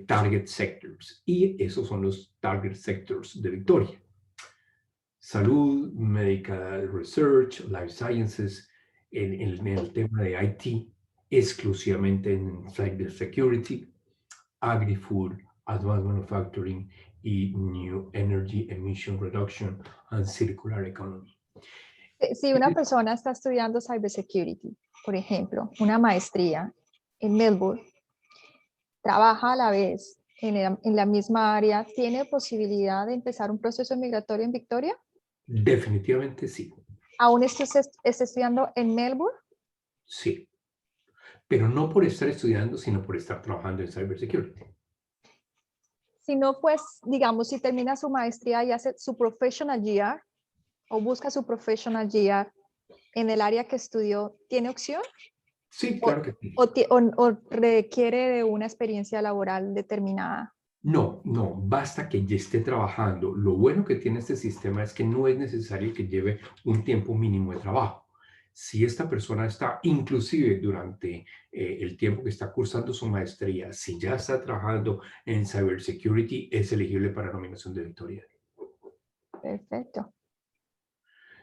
target sectors. Y esos son los target sectors de Victoria. Salud, medical research, life sciences, en el tema de IT, exclusivamente en cybersecurity, agri-food, advanced manufacturing y new energy emission reduction and circular economy. Si una persona está estudiando cybersecurity, por ejemplo, una maestría en Melbourne, trabaja a la vez en la misma área, ¿tiene posibilidad de empezar un proceso migratorio en Victoria? Definitivamente sí. ¿Aún está estudiando en Melbourne? Sí, pero no por estar estudiando, sino por estar trabajando en cybersecurity. Si no, pues, digamos, si termina su maestría y hace su professional year o busca su professional year en el área que estudió, ¿tiene opción? Sí, claro que sí. ¿O requiere de una experiencia laboral determinada? No, basta que ya esté trabajando. Lo bueno que tiene este sistema es que no es necesario que lleve un tiempo mínimo de trabajo. Si esta persona está, inclusive durante el tiempo que está cursando su maestría, si ya está trabajando en cybersecurity, es elegible para nominación de Victoria. Perfecto.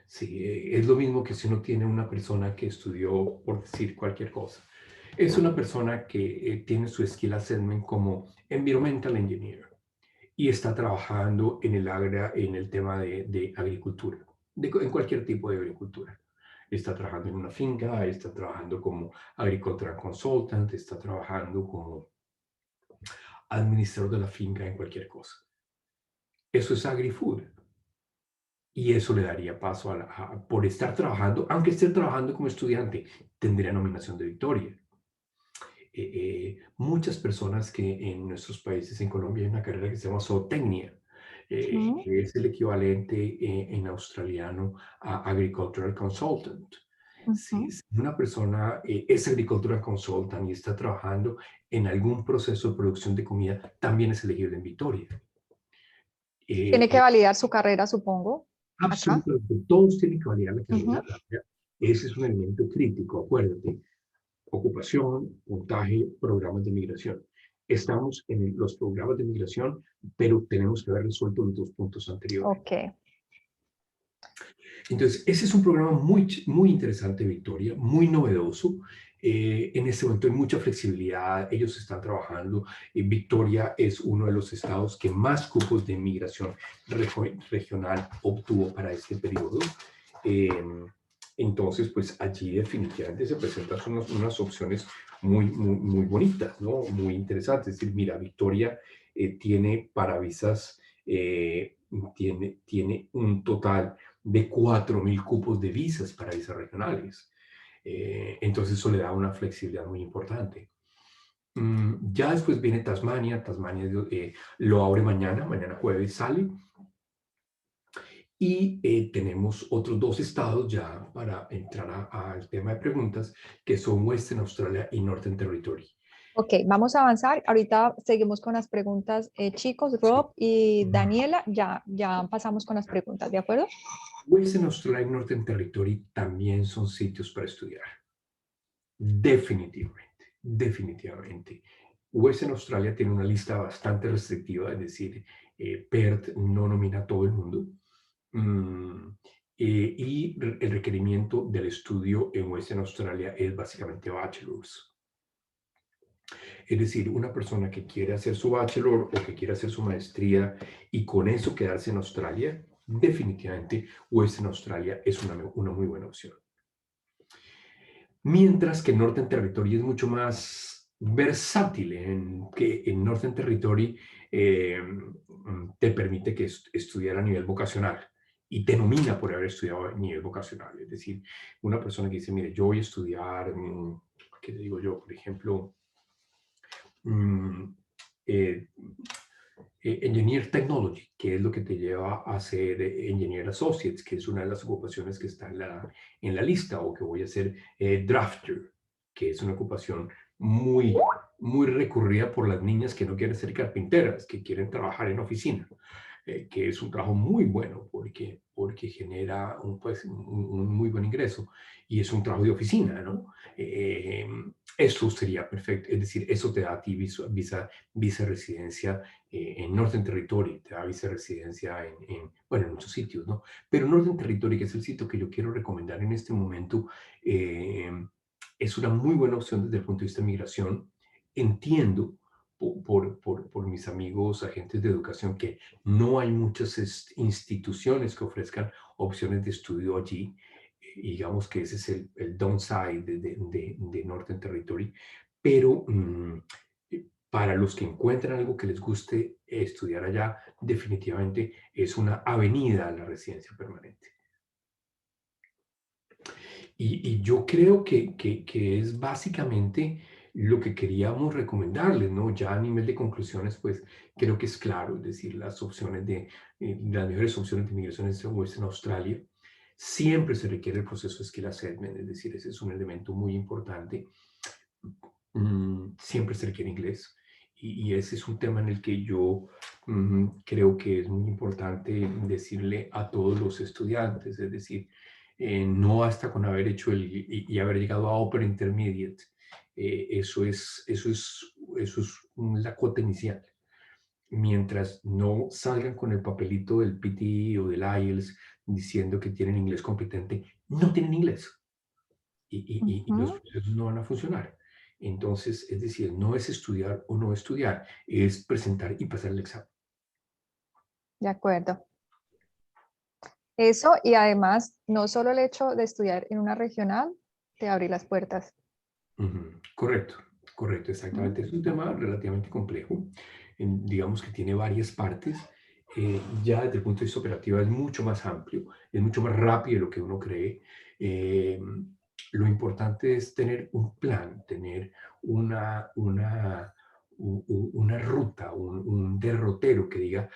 Sí, es lo mismo que si uno tiene una persona que estudió, por decir cualquier cosa. Es una persona que tiene su skill assessment como environmental engineer y está trabajando en el tema de agricultura, en cualquier tipo de agricultura. Está trabajando en una finca, está trabajando como agricultural consultant, está trabajando como administrador de la finca en cualquier cosa. Eso es agri-food. Y eso le daría paso por estar trabajando, aunque esté trabajando como estudiante, tendría nominación de Victoria. Muchas personas que en nuestros países, en Colombia, hay una carrera que se llama zootecnia, que es el equivalente en australiano a Agricultural Consultant. Si una persona es Agricultural Consultant y está trabajando en algún proceso de producción de comida, también es elegible en Victoria. Tiene que validar su carrera, supongo. Absolutamente, todos tienen que validar la carrera. Acá. Ese es un elemento crítico, acuérdate. Ocupación, puntaje, programas de migración. Estamos en los programas de migración, pero tenemos que haber resuelto los 2 puntos anteriores. Ok. Entonces, ese es un programa muy interesante, Victoria, muy novedoso. En este momento hay mucha flexibilidad, ellos están trabajando. Victoria es uno de los estados que más cupos de migración regional obtuvo para este periodo. Entonces, pues allí definitivamente se presentan unas opciones muy bonitas, ¿no? Muy interesantes. Es decir, mira, Victoria tiene para visas, tiene un total de 4.000 cupos de visas para visas regionales. Entonces eso le da una flexibilidad muy importante. Ya después viene Tasmania. Tasmania lo abre mañana jueves sale. Y tenemos otros 2 estados ya para entrar al tema de preguntas, que son Western Australia y Northern Territory. Ok, vamos a avanzar. Ahorita seguimos con las preguntas. Chicos, Sí. Rob y Daniela, ya pasamos con las preguntas, ¿de acuerdo? Western Australia y Northern Territory también son sitios para estudiar. Definitivamente, definitivamente. Western Australia tiene una lista bastante restrictiva, es decir, PERT no nomina a todo el mundo. Mm, y el requerimiento del estudio en Western Australia es básicamente bachelor's. Es decir, una persona que quiere hacer su bachelor o que quiere hacer su maestría y con eso quedarse en Australia, definitivamente Western Australia es una muy buena opción. Mientras que Northern Territory es mucho más versátil, que en Northern Territory te permite que estudiar a nivel vocacional y te nomina por haber estudiado a nivel vocacional. Es decir, una persona que dice, mire, yo voy a estudiar, ¿qué te digo yo? Por ejemplo, mm, eh, Engineer Technology, que es lo que te lleva a ser Engineer Associates, que es una de las ocupaciones que está en la lista, o que voy a ser Drafter, que es una ocupación muy, muy recurrida por las niñas que no quieren ser carpinteras, que quieren trabajar en oficina, que es un trabajo muy bueno porque genera un muy buen ingreso y es un trabajo de oficina, ¿no? Eso sería perfecto, es decir, eso te da a ti visa residencia en Northern Territory, te da visa residencia bueno, en muchos sitios, ¿no? Pero Northern Territory, que es el sitio que yo quiero recomendar en este momento, eh, es una muy buena opción desde el punto de vista de migración. Entiendo por mis amigos agentes de educación que no hay muchas instituciones que ofrezcan opciones de estudio allí. Digamos que ese es el downside de Northern Territory, pero para los que encuentran algo que les guste estudiar allá, definitivamente es una avenida a la residencia permanente. Y yo creo que es básicamente lo que queríamos recomendarles, ¿no? Ya a nivel de conclusiones, pues creo que es claro, es decir, las mejores opciones de inmigración en Australia. Siempre se requiere el proceso de Skill Assessment, es decir, ese es un elemento muy importante. Siempre se requiere inglés. Y ese es un tema en el que yo creo que es muy importante decirle a todos los estudiantes, es decir, no hasta con haber hecho y haber llegado a Upper Intermediate. Eso es la cuota inicial. Mientras no salgan con el papelito del PTE o del IELTS diciendo que tienen inglés competente, no tienen inglés. Y los Ujú. procesos no van a funcionar. Entonces, es decir, no es estudiar o no estudiar, es presentar y pasar el examen. De acuerdo. Eso y además, no solo el hecho de estudiar en una regional te abre las puertas. Correcto, correcto, Ujú. exactamente. Es un tema relativamente complejo. Digamos que tiene varias partes. Ya desde el punto de vista operativo es mucho más amplio, es mucho más rápido de lo que uno cree. Eh, lo importante es tener un plan, tener una ruta, un derrotero que diga,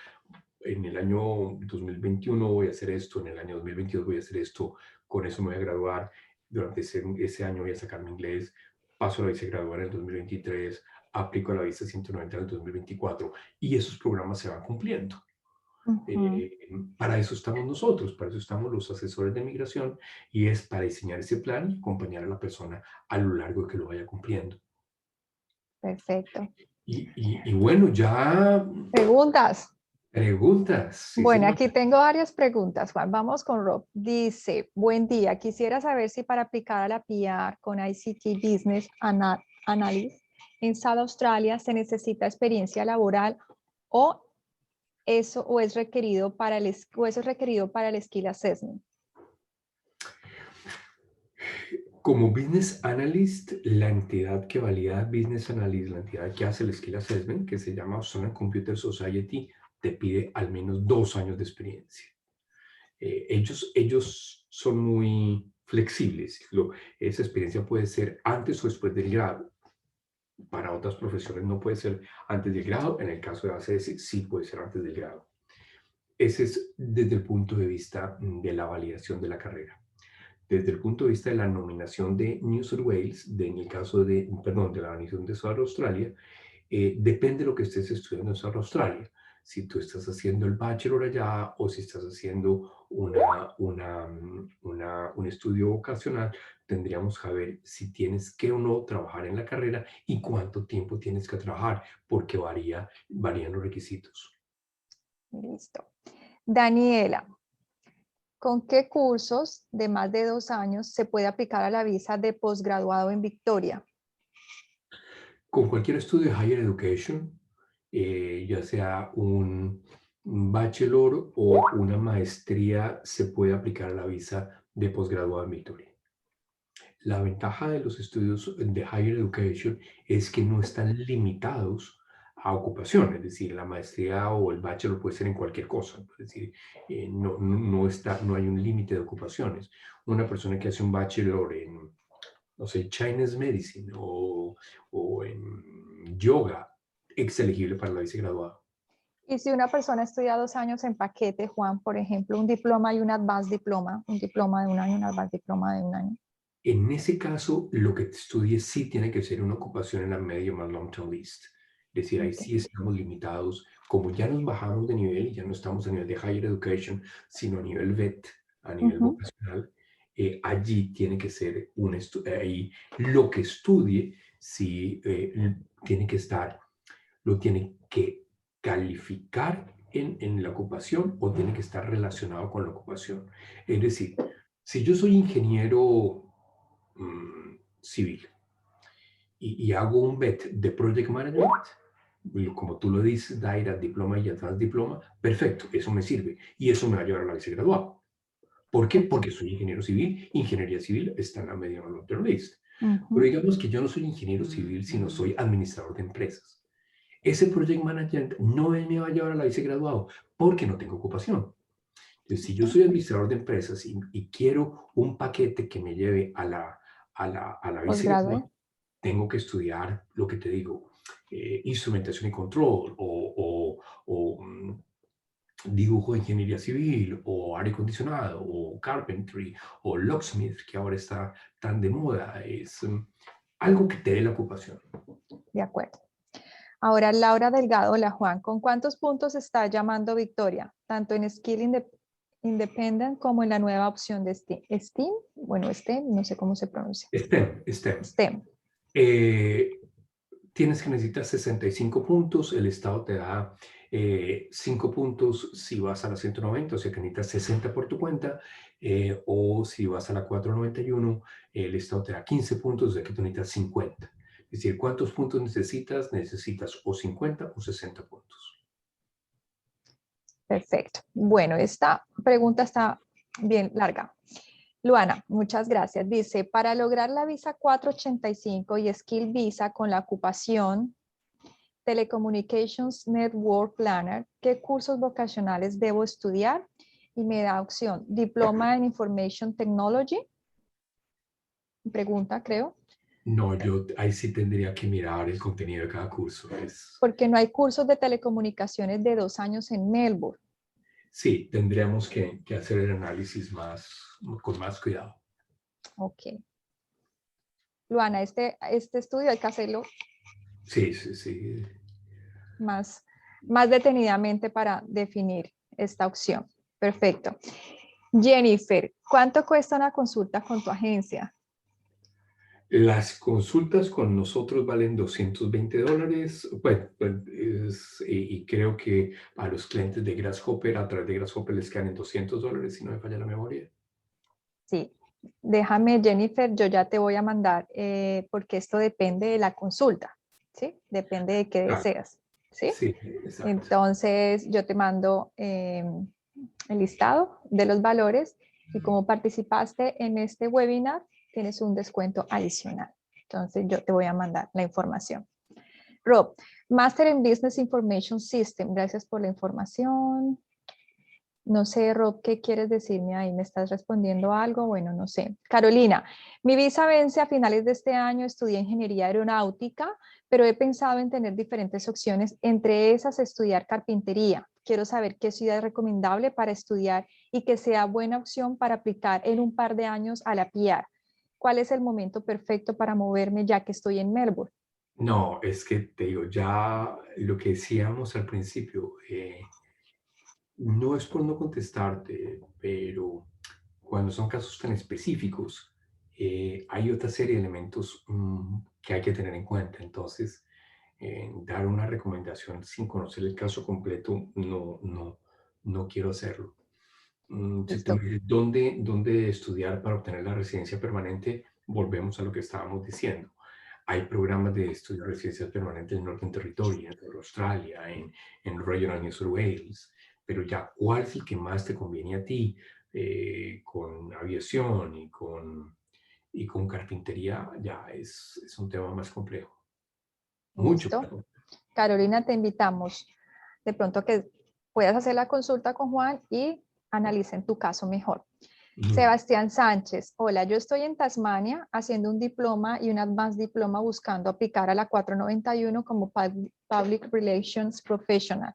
en el año 2021 voy a hacer esto, en el año 2022 voy a hacer esto, con eso me voy a graduar, durante ese año voy a sacar mi inglés, paso a la visa graduar en el 2023, aplico a la visa 190 en el 2024 y esos programas se van cumpliendo. Ujú. Eh, para eso estamos nosotros, para eso estamos los asesores de migración y es para diseñar ese plan y acompañar a la persona a lo largo de que lo vaya cumpliendo. Perfecto. Y bueno, ya Preguntas. preguntas, sí Bueno, señor. aquí tengo varias preguntas, Juan. Vamos con Rob. Dice, buen día. Quisiera saber si para aplicar a la PR con ICT Business Analyst en South Australia se necesita experiencia laboral o eso es requerido para el Skill Assessment. Como Business Analyst, la entidad que valida Business Analyst, la entidad que hace el Skill Assessment, que se llama Australian Computer Society, te pide al menos 2 años de experiencia. Ellos son muy flexibles. Esa experiencia puede ser antes o después del grado. Para otras profesiones no puede ser antes del grado. En el caso de ACS sí puede ser antes del grado. ese es desde el punto de vista de la validación de la carrera. Desde el punto de vista de la nominación de New South Wales, en el caso de, perdón, de la nominación de South Australia, depende de lo que estés estudiando en South Australia. Si tú estás haciendo el bachelor allá o si estás haciendo un estudio vocacional, tendríamos que ver si tienes que o no trabajar en la carrera y cuánto tiempo tienes que trabajar, porque varían los requisitos. Listo. Daniela, ¿con qué cursos de más de 2 años se puede aplicar a la visa de posgraduado en Victoria? Con cualquier estudio de Higher Education, ya sea un bachelor o una maestría, se puede aplicar a la visa de posgraduado en Victoria. La ventaja de los estudios de Higher Education es que no están limitados a ocupación, es decir, la maestría o el bachelor puede ser en cualquier cosa, es decir, no hay un límite de ocupaciones. Una persona que hace un bachelor en, no sé, Chinese Medicine o en yoga, es elegible para la vicegraduada. Y si una persona estudia 2 años en paquete, Juan, por ejemplo, un diploma y un advanced diploma, un diploma de 1 año, un advanced diploma de 1 año. En ese caso, lo que estudies sí tiene que ser una ocupación en la medium and long term list. Es decir, ahí Okay. sí estamos limitados. Como ya nos bajamos de nivel y ya no estamos a nivel de higher education, sino a nivel VET, a nivel vocacional, allí tiene que ser ahí lo que estudie, sí tiene que estar, lo tiene que calificar en la ocupación o tiene que estar relacionado con la ocupación. Es decir, si yo soy ingeniero civil y hago un BET de Project Management, como tú lo dices, Daira, diploma y atrás diploma, perfecto, eso me sirve y eso me va a llevar a la vicegraduada. ¿Por qué? Porque soy ingeniero civil, ingeniería civil está en la media long term list. Pero digamos que yo no soy ingeniero civil, sino soy administrador de empresas. Ese Project Management no me va a llevar a la vicegraduado porque no tengo ocupación. Entonces, si yo soy administrador de empresas y quiero un paquete que me lleve a la Posgrado, vicegraduada, tengo que estudiar lo que te digo, instrumentación y control dibujo de ingeniería civil o aire acondicionado o carpentry o locksmith, que ahora está tan de moda. Es algo que te dé la ocupación. De acuerdo. Ahora, Laura Delgado, hola Juan, ¿con cuántos puntos está llamando Victoria? Tanto en Skill Independent como en la nueva opción de STEAM. ¿STEAM? Bueno, STEM, no sé cómo se pronuncia. STEM. STEM. Tienes que necesitar 65 puntos, el Estado te da 5 puntos si vas a la 190, o sea que necesitas 60 por tu cuenta, o si vas a la 491, el Estado te da 15 puntos, o sea que tú necesitas 50. Es decir, ¿cuántos puntos necesitas? Necesitas o 50 o 60 puntos. Perfecto. Bueno, esta pregunta está bien larga. Luana, muchas gracias. Dice, para lograr la visa 485 y Skill Visa con la ocupación Telecommunications Network Planner, ¿qué cursos vocacionales debo estudiar? Y me da opción, Diploma en Information Technology. Pregunta, creo. No, yo ahí sí tendría que mirar el contenido de cada curso. Porque no hay cursos de telecomunicaciones de 2 años en Melbourne. Sí, tendríamos que hacer el análisis con más cuidado. Ok. Luana, este estudio hay que hacerlo Sí, sí, sí. más detenidamente para definir esta opción. Perfecto. Jennifer, ¿cuánto cuesta una consulta con tu agencia? Las consultas con nosotros valen $220. Y creo que a los clientes de Grasshopper, a través de Grasshopper, les quedan en $200, si no me falla la memoria. Sí, déjame, Jennifer, yo ya te voy a mandar, porque esto depende de la consulta, ¿sí? Depende de qué Claro. deseas, ¿sí? Sí, exacto. Entonces, yo te mando el listado de los valores y como participaste en este webinar, tienes un descuento adicional. Entonces, yo te voy a mandar la información. Rob, Master in Business Information System, gracias por la información. No sé, Rob, ¿qué quieres decirme ahí? ¿Me estás respondiendo algo? Bueno, no sé. Carolina, mi visa vence a finales de este año, estudié ingeniería aeronáutica, pero he pensado en tener diferentes opciones, entre esas estudiar carpintería. quiero saber qué ciudad es recomendable para estudiar y que sea buena opción para aplicar en un par de años a la PR. ¿Cuál es el momento perfecto para moverme ya que estoy en Melbourne? No, es que te digo, ya lo que decíamos al principio, no es por no contestarte, pero cuando son casos tan específicos, hay otra serie de elementos que hay que tener en cuenta. Entonces, dar una recomendación sin conocer el caso completo, no quiero hacerlo. Si tú Listo. me dices, ¿dónde estudiar para obtener la residencia permanente? Volvemos a lo que estábamos diciendo. Hay programas de estudio de residencia permanente en Northern Territory, en Australia, en Regional New South Wales, pero ya, ¿cuál es el que más te conviene a ti con aviación y con carpintería? Ya es un tema más complejo, mucho más Listo. complejo. Carolina, te invitamos de pronto que puedas hacer la consulta con Juan y analicen tu caso mejor. Ujú. Sebastián Sánchez, hola, yo estoy en Tasmania haciendo un diploma y un advanced diploma buscando aplicar a la 491 como Public Relations Professional.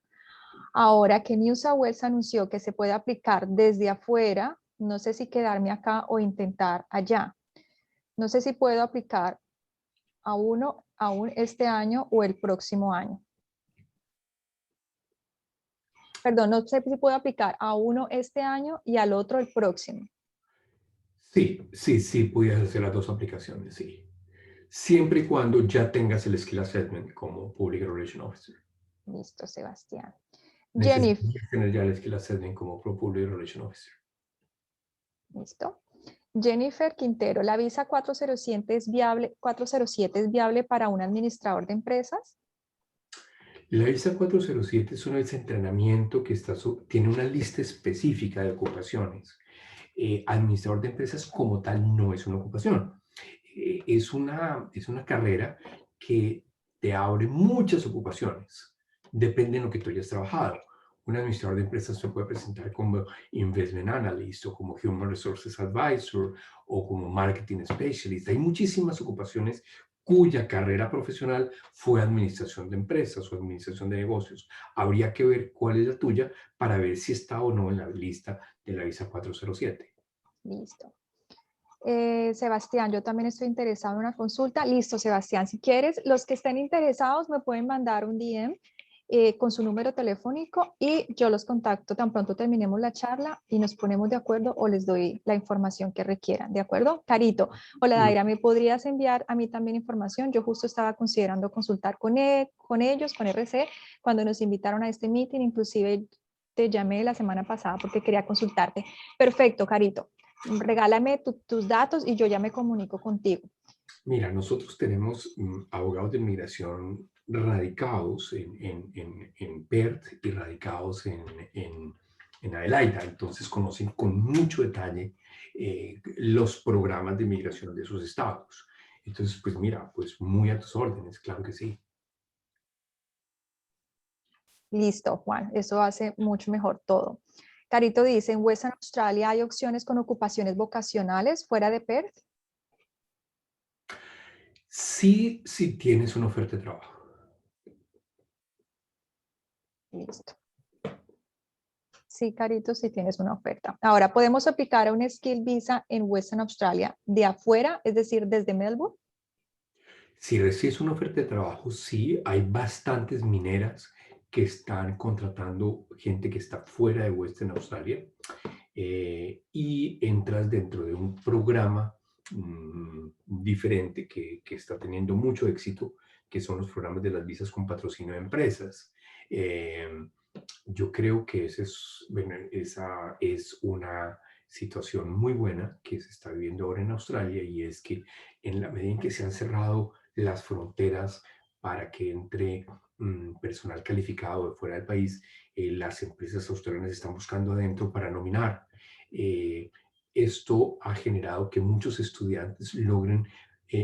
Ahora que New South Wales anunció que se puede aplicar desde afuera, no sé si quedarme acá o intentar allá. No sé si puedo aplicar a uno aún este año o el próximo año. Perdón, no sé si puedo aplicar a uno este año y al otro el próximo. Sí, puedes hacer las dos aplicaciones, sí. Siempre y cuando ya tengas el Skill Assessment como Public Relations Officer. Listo, Sebastián. Jennifer, Necesitas tener ya el Skill Assessment como Public Relations Officer. listo. Jennifer Quintero, ¿la visa 407 es viable para un administrador de empresas? La visa 407 es una visa de entrenamiento que tiene una lista específica de ocupaciones. Administrador de empresas como tal no es una ocupación. Es una carrera que te abre muchas ocupaciones. Depende de lo que tú hayas trabajado. Un administrador de empresas se puede presentar como Investment Analyst o como Human Resources Advisor o como Marketing Specialist. Hay muchísimas ocupaciones cuya carrera profesional fue administración de empresas o administración de negocios. Habría que ver cuál es la tuya para ver si está o no en la lista de la visa 407. Listo. Sebastián, yo también estoy interesado en una consulta. Listo, Sebastián, si quieres, los que estén interesados me pueden mandar un DM con su número telefónico y yo los contacto tan pronto terminemos la charla y nos ponemos de acuerdo o les doy la información que requieran, ¿de acuerdo? Carito, hola Daira, ¿me podrías enviar a mí también información? Yo justo estaba considerando consultar con ellos, con RC, cuando nos invitaron a este meeting, inclusive te llamé la semana pasada porque quería consultarte. Perfecto, Carito. Regálame tus datos y yo ya me comunico contigo. Mira, nosotros tenemos abogados de inmigración radicados en Perth y radicados en Adelaida, entonces conocen con mucho detalle los programas de inmigración de esos estados. Entonces, pues mira, pues muy a tus órdenes, claro que sí. Listo, Juan, eso hace mucho mejor todo. Carito dice, en Western Australia hay opciones con ocupaciones vocacionales fuera de Perth. Sí, si tienes una oferta de trabajo. Listo. Sí, Carito, si tienes una oferta. Ahora, ¿podemos aplicar a un Skill Visa en Western Australia de afuera, es decir, desde Melbourne? Si recibes una oferta de trabajo, sí, hay bastantes mineras que están contratando gente que está fuera de Western Australia y entras dentro de un programa diferente que está teniendo mucho éxito, que son los programas de las visas con patrocinio de empresas. Eh, yo creo que bueno, esa es una situación muy buena que se está viviendo ahora en Australia y es que en la medida en que se han cerrado las fronteras para que entre personal calificado de fuera del país, las empresas australianas están buscando adentro para nominar. Eh, Esto ha generado que muchos estudiantes logren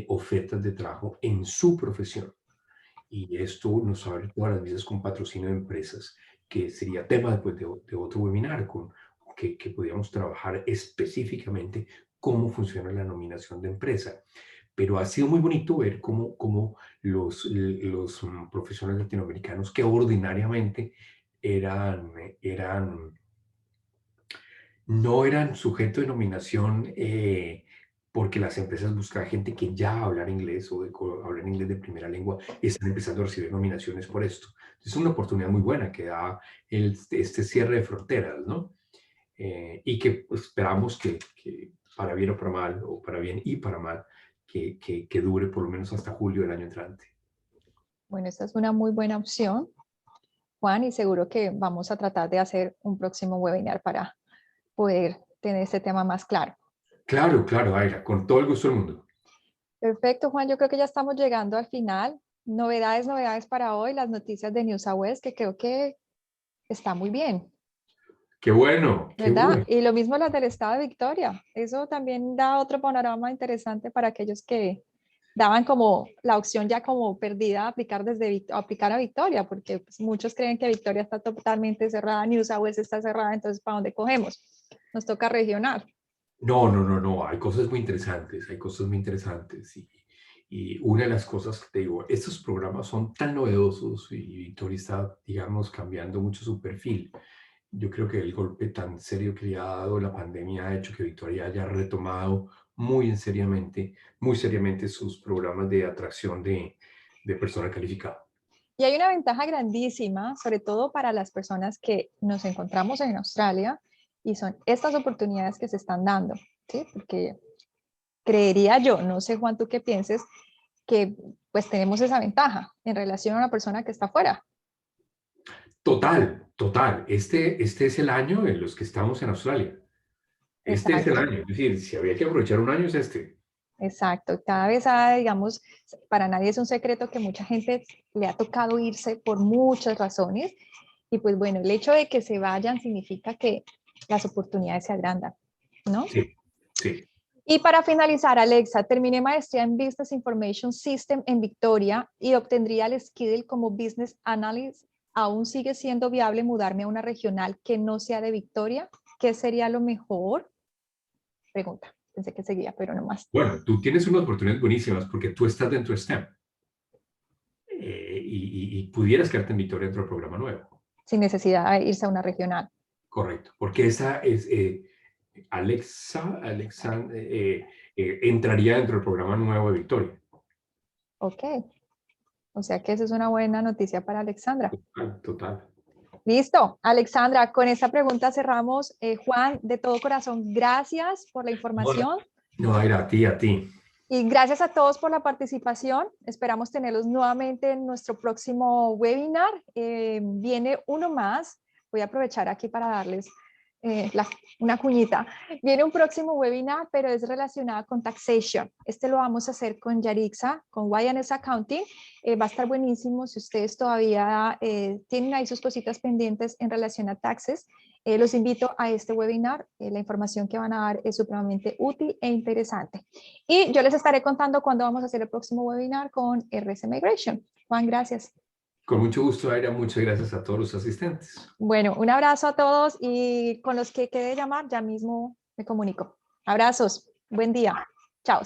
ofertas de trabajo en su profesión y esto nos abre todas las visas con patrocinio de empresas, que sería tema después de otro webinar, que podíamos trabajar específicamente cómo funciona la nominación de empresa. Pero ha sido muy bonito ver cómo los profesionales latinoamericanos que ordinariamente eran no eran sujeto de nominación porque las empresas buscan gente que ya hablar inglés o hablar inglés de primera lengua y están empezando a recibir nominaciones por esto. Es una oportunidad muy buena que da este cierre de fronteras, ¿no? Y que pues, esperamos que para bien o para mal, o para bien y para mal, que dure por lo menos hasta julio del año entrante. Bueno, esta es una muy buena opción, Juan, y seguro que vamos a tratar de hacer un próximo webinar para poder tener este tema más claro. Claro, claro, Aira, con todo el gusto del mundo. Perfecto, Juan, yo creo que ya estamos llegando al final. Novedades para hoy, las noticias de News West, que creo que está muy bien, Qué bueno, qué ¿verdad? bueno. Y lo mismo las del estado de Victoria. Eso también da otro panorama interesante para aquellos que daban como la opción ya como perdida a aplicar aplicar a Victoria, porque pues, muchos creen que Victoria está totalmente cerrada, New South Wales está cerrada, entonces ¿para dónde cogemos? Nos toca regional. No, no, no, no, hay cosas muy interesantes, hay cosas muy interesantes. Y una de las cosas que te digo, estos programas son tan novedosos y Victoria está, digamos, cambiando mucho su perfil. Yo creo que el golpe tan serio que le ha dado la pandemia ha hecho que Victoria haya retomado muy seriamente sus programas de atracción de personal calificado. Y hay una ventaja grandísima, sobre todo para las personas que nos encontramos en Australia, y son estas oportunidades que se están dando, ¿sí? Porque creería yo, no sé Juan, tú qué pienses, que pues tenemos esa ventaja en relación a una persona que está afuera. Total, total. Este es el año en los que estamos en Australia. Este es el Exacto, año. Es decir, si había que aprovechar un año es este. exacto. Cada vez hay, digamos, para nadie es un secreto que mucha gente le ha tocado irse por muchas razones. Y pues bueno, el hecho de que se vayan significa que las oportunidades se agrandan, ¿no? Sí, sí. Y para finalizar, Alexa, terminé maestría en Business Information System en Victoria y obtendría el skill como Business Analyst. ¿Aún sigue siendo viable mudarme a una regional que no sea de Victoria? ¿Qué sería lo mejor? Pregunta. Pensé que seguía, pero no más. Bueno, tú tienes unas oportunidades buenísimas porque tú estás dentro de STEM y pudieras quedarte en Victoria dentro del programa nuevo. Sin necesidad de irse a una regional. Correcto, porque esa es, Alexa entraría dentro del programa nuevo de Victoria. Ok. O sea que esa es una buena noticia para Alexandra. Total, total. Listo, Alexandra, con esta pregunta cerramos. Juan, de todo corazón, gracias por la No, información. no, Aira, a ti, a ti. Y gracias a todos por la participación. Esperamos tenerlos nuevamente en nuestro próximo webinar. Viene uno más. Voy a aprovechar aquí para darles una cuñita. Viene un próximo webinar, pero es relacionado con taxation. Este lo vamos a hacer con Yarixa, con YNS Accounting. Va a estar buenísimo si ustedes todavía tienen ahí sus cositas pendientes en relación a taxes. Los invito a este webinar. La información que van a dar es supremamente útil e interesante. Y yo les estaré contando cuándo vamos a hacer el próximo webinar con RS Migration. Juan, gracias. Con mucho gusto, Aira. Muchas gracias a todos los asistentes. Bueno, un abrazo a todos y con los que quede llamar ya mismo me comunico. Abrazos. Buen día. Chao.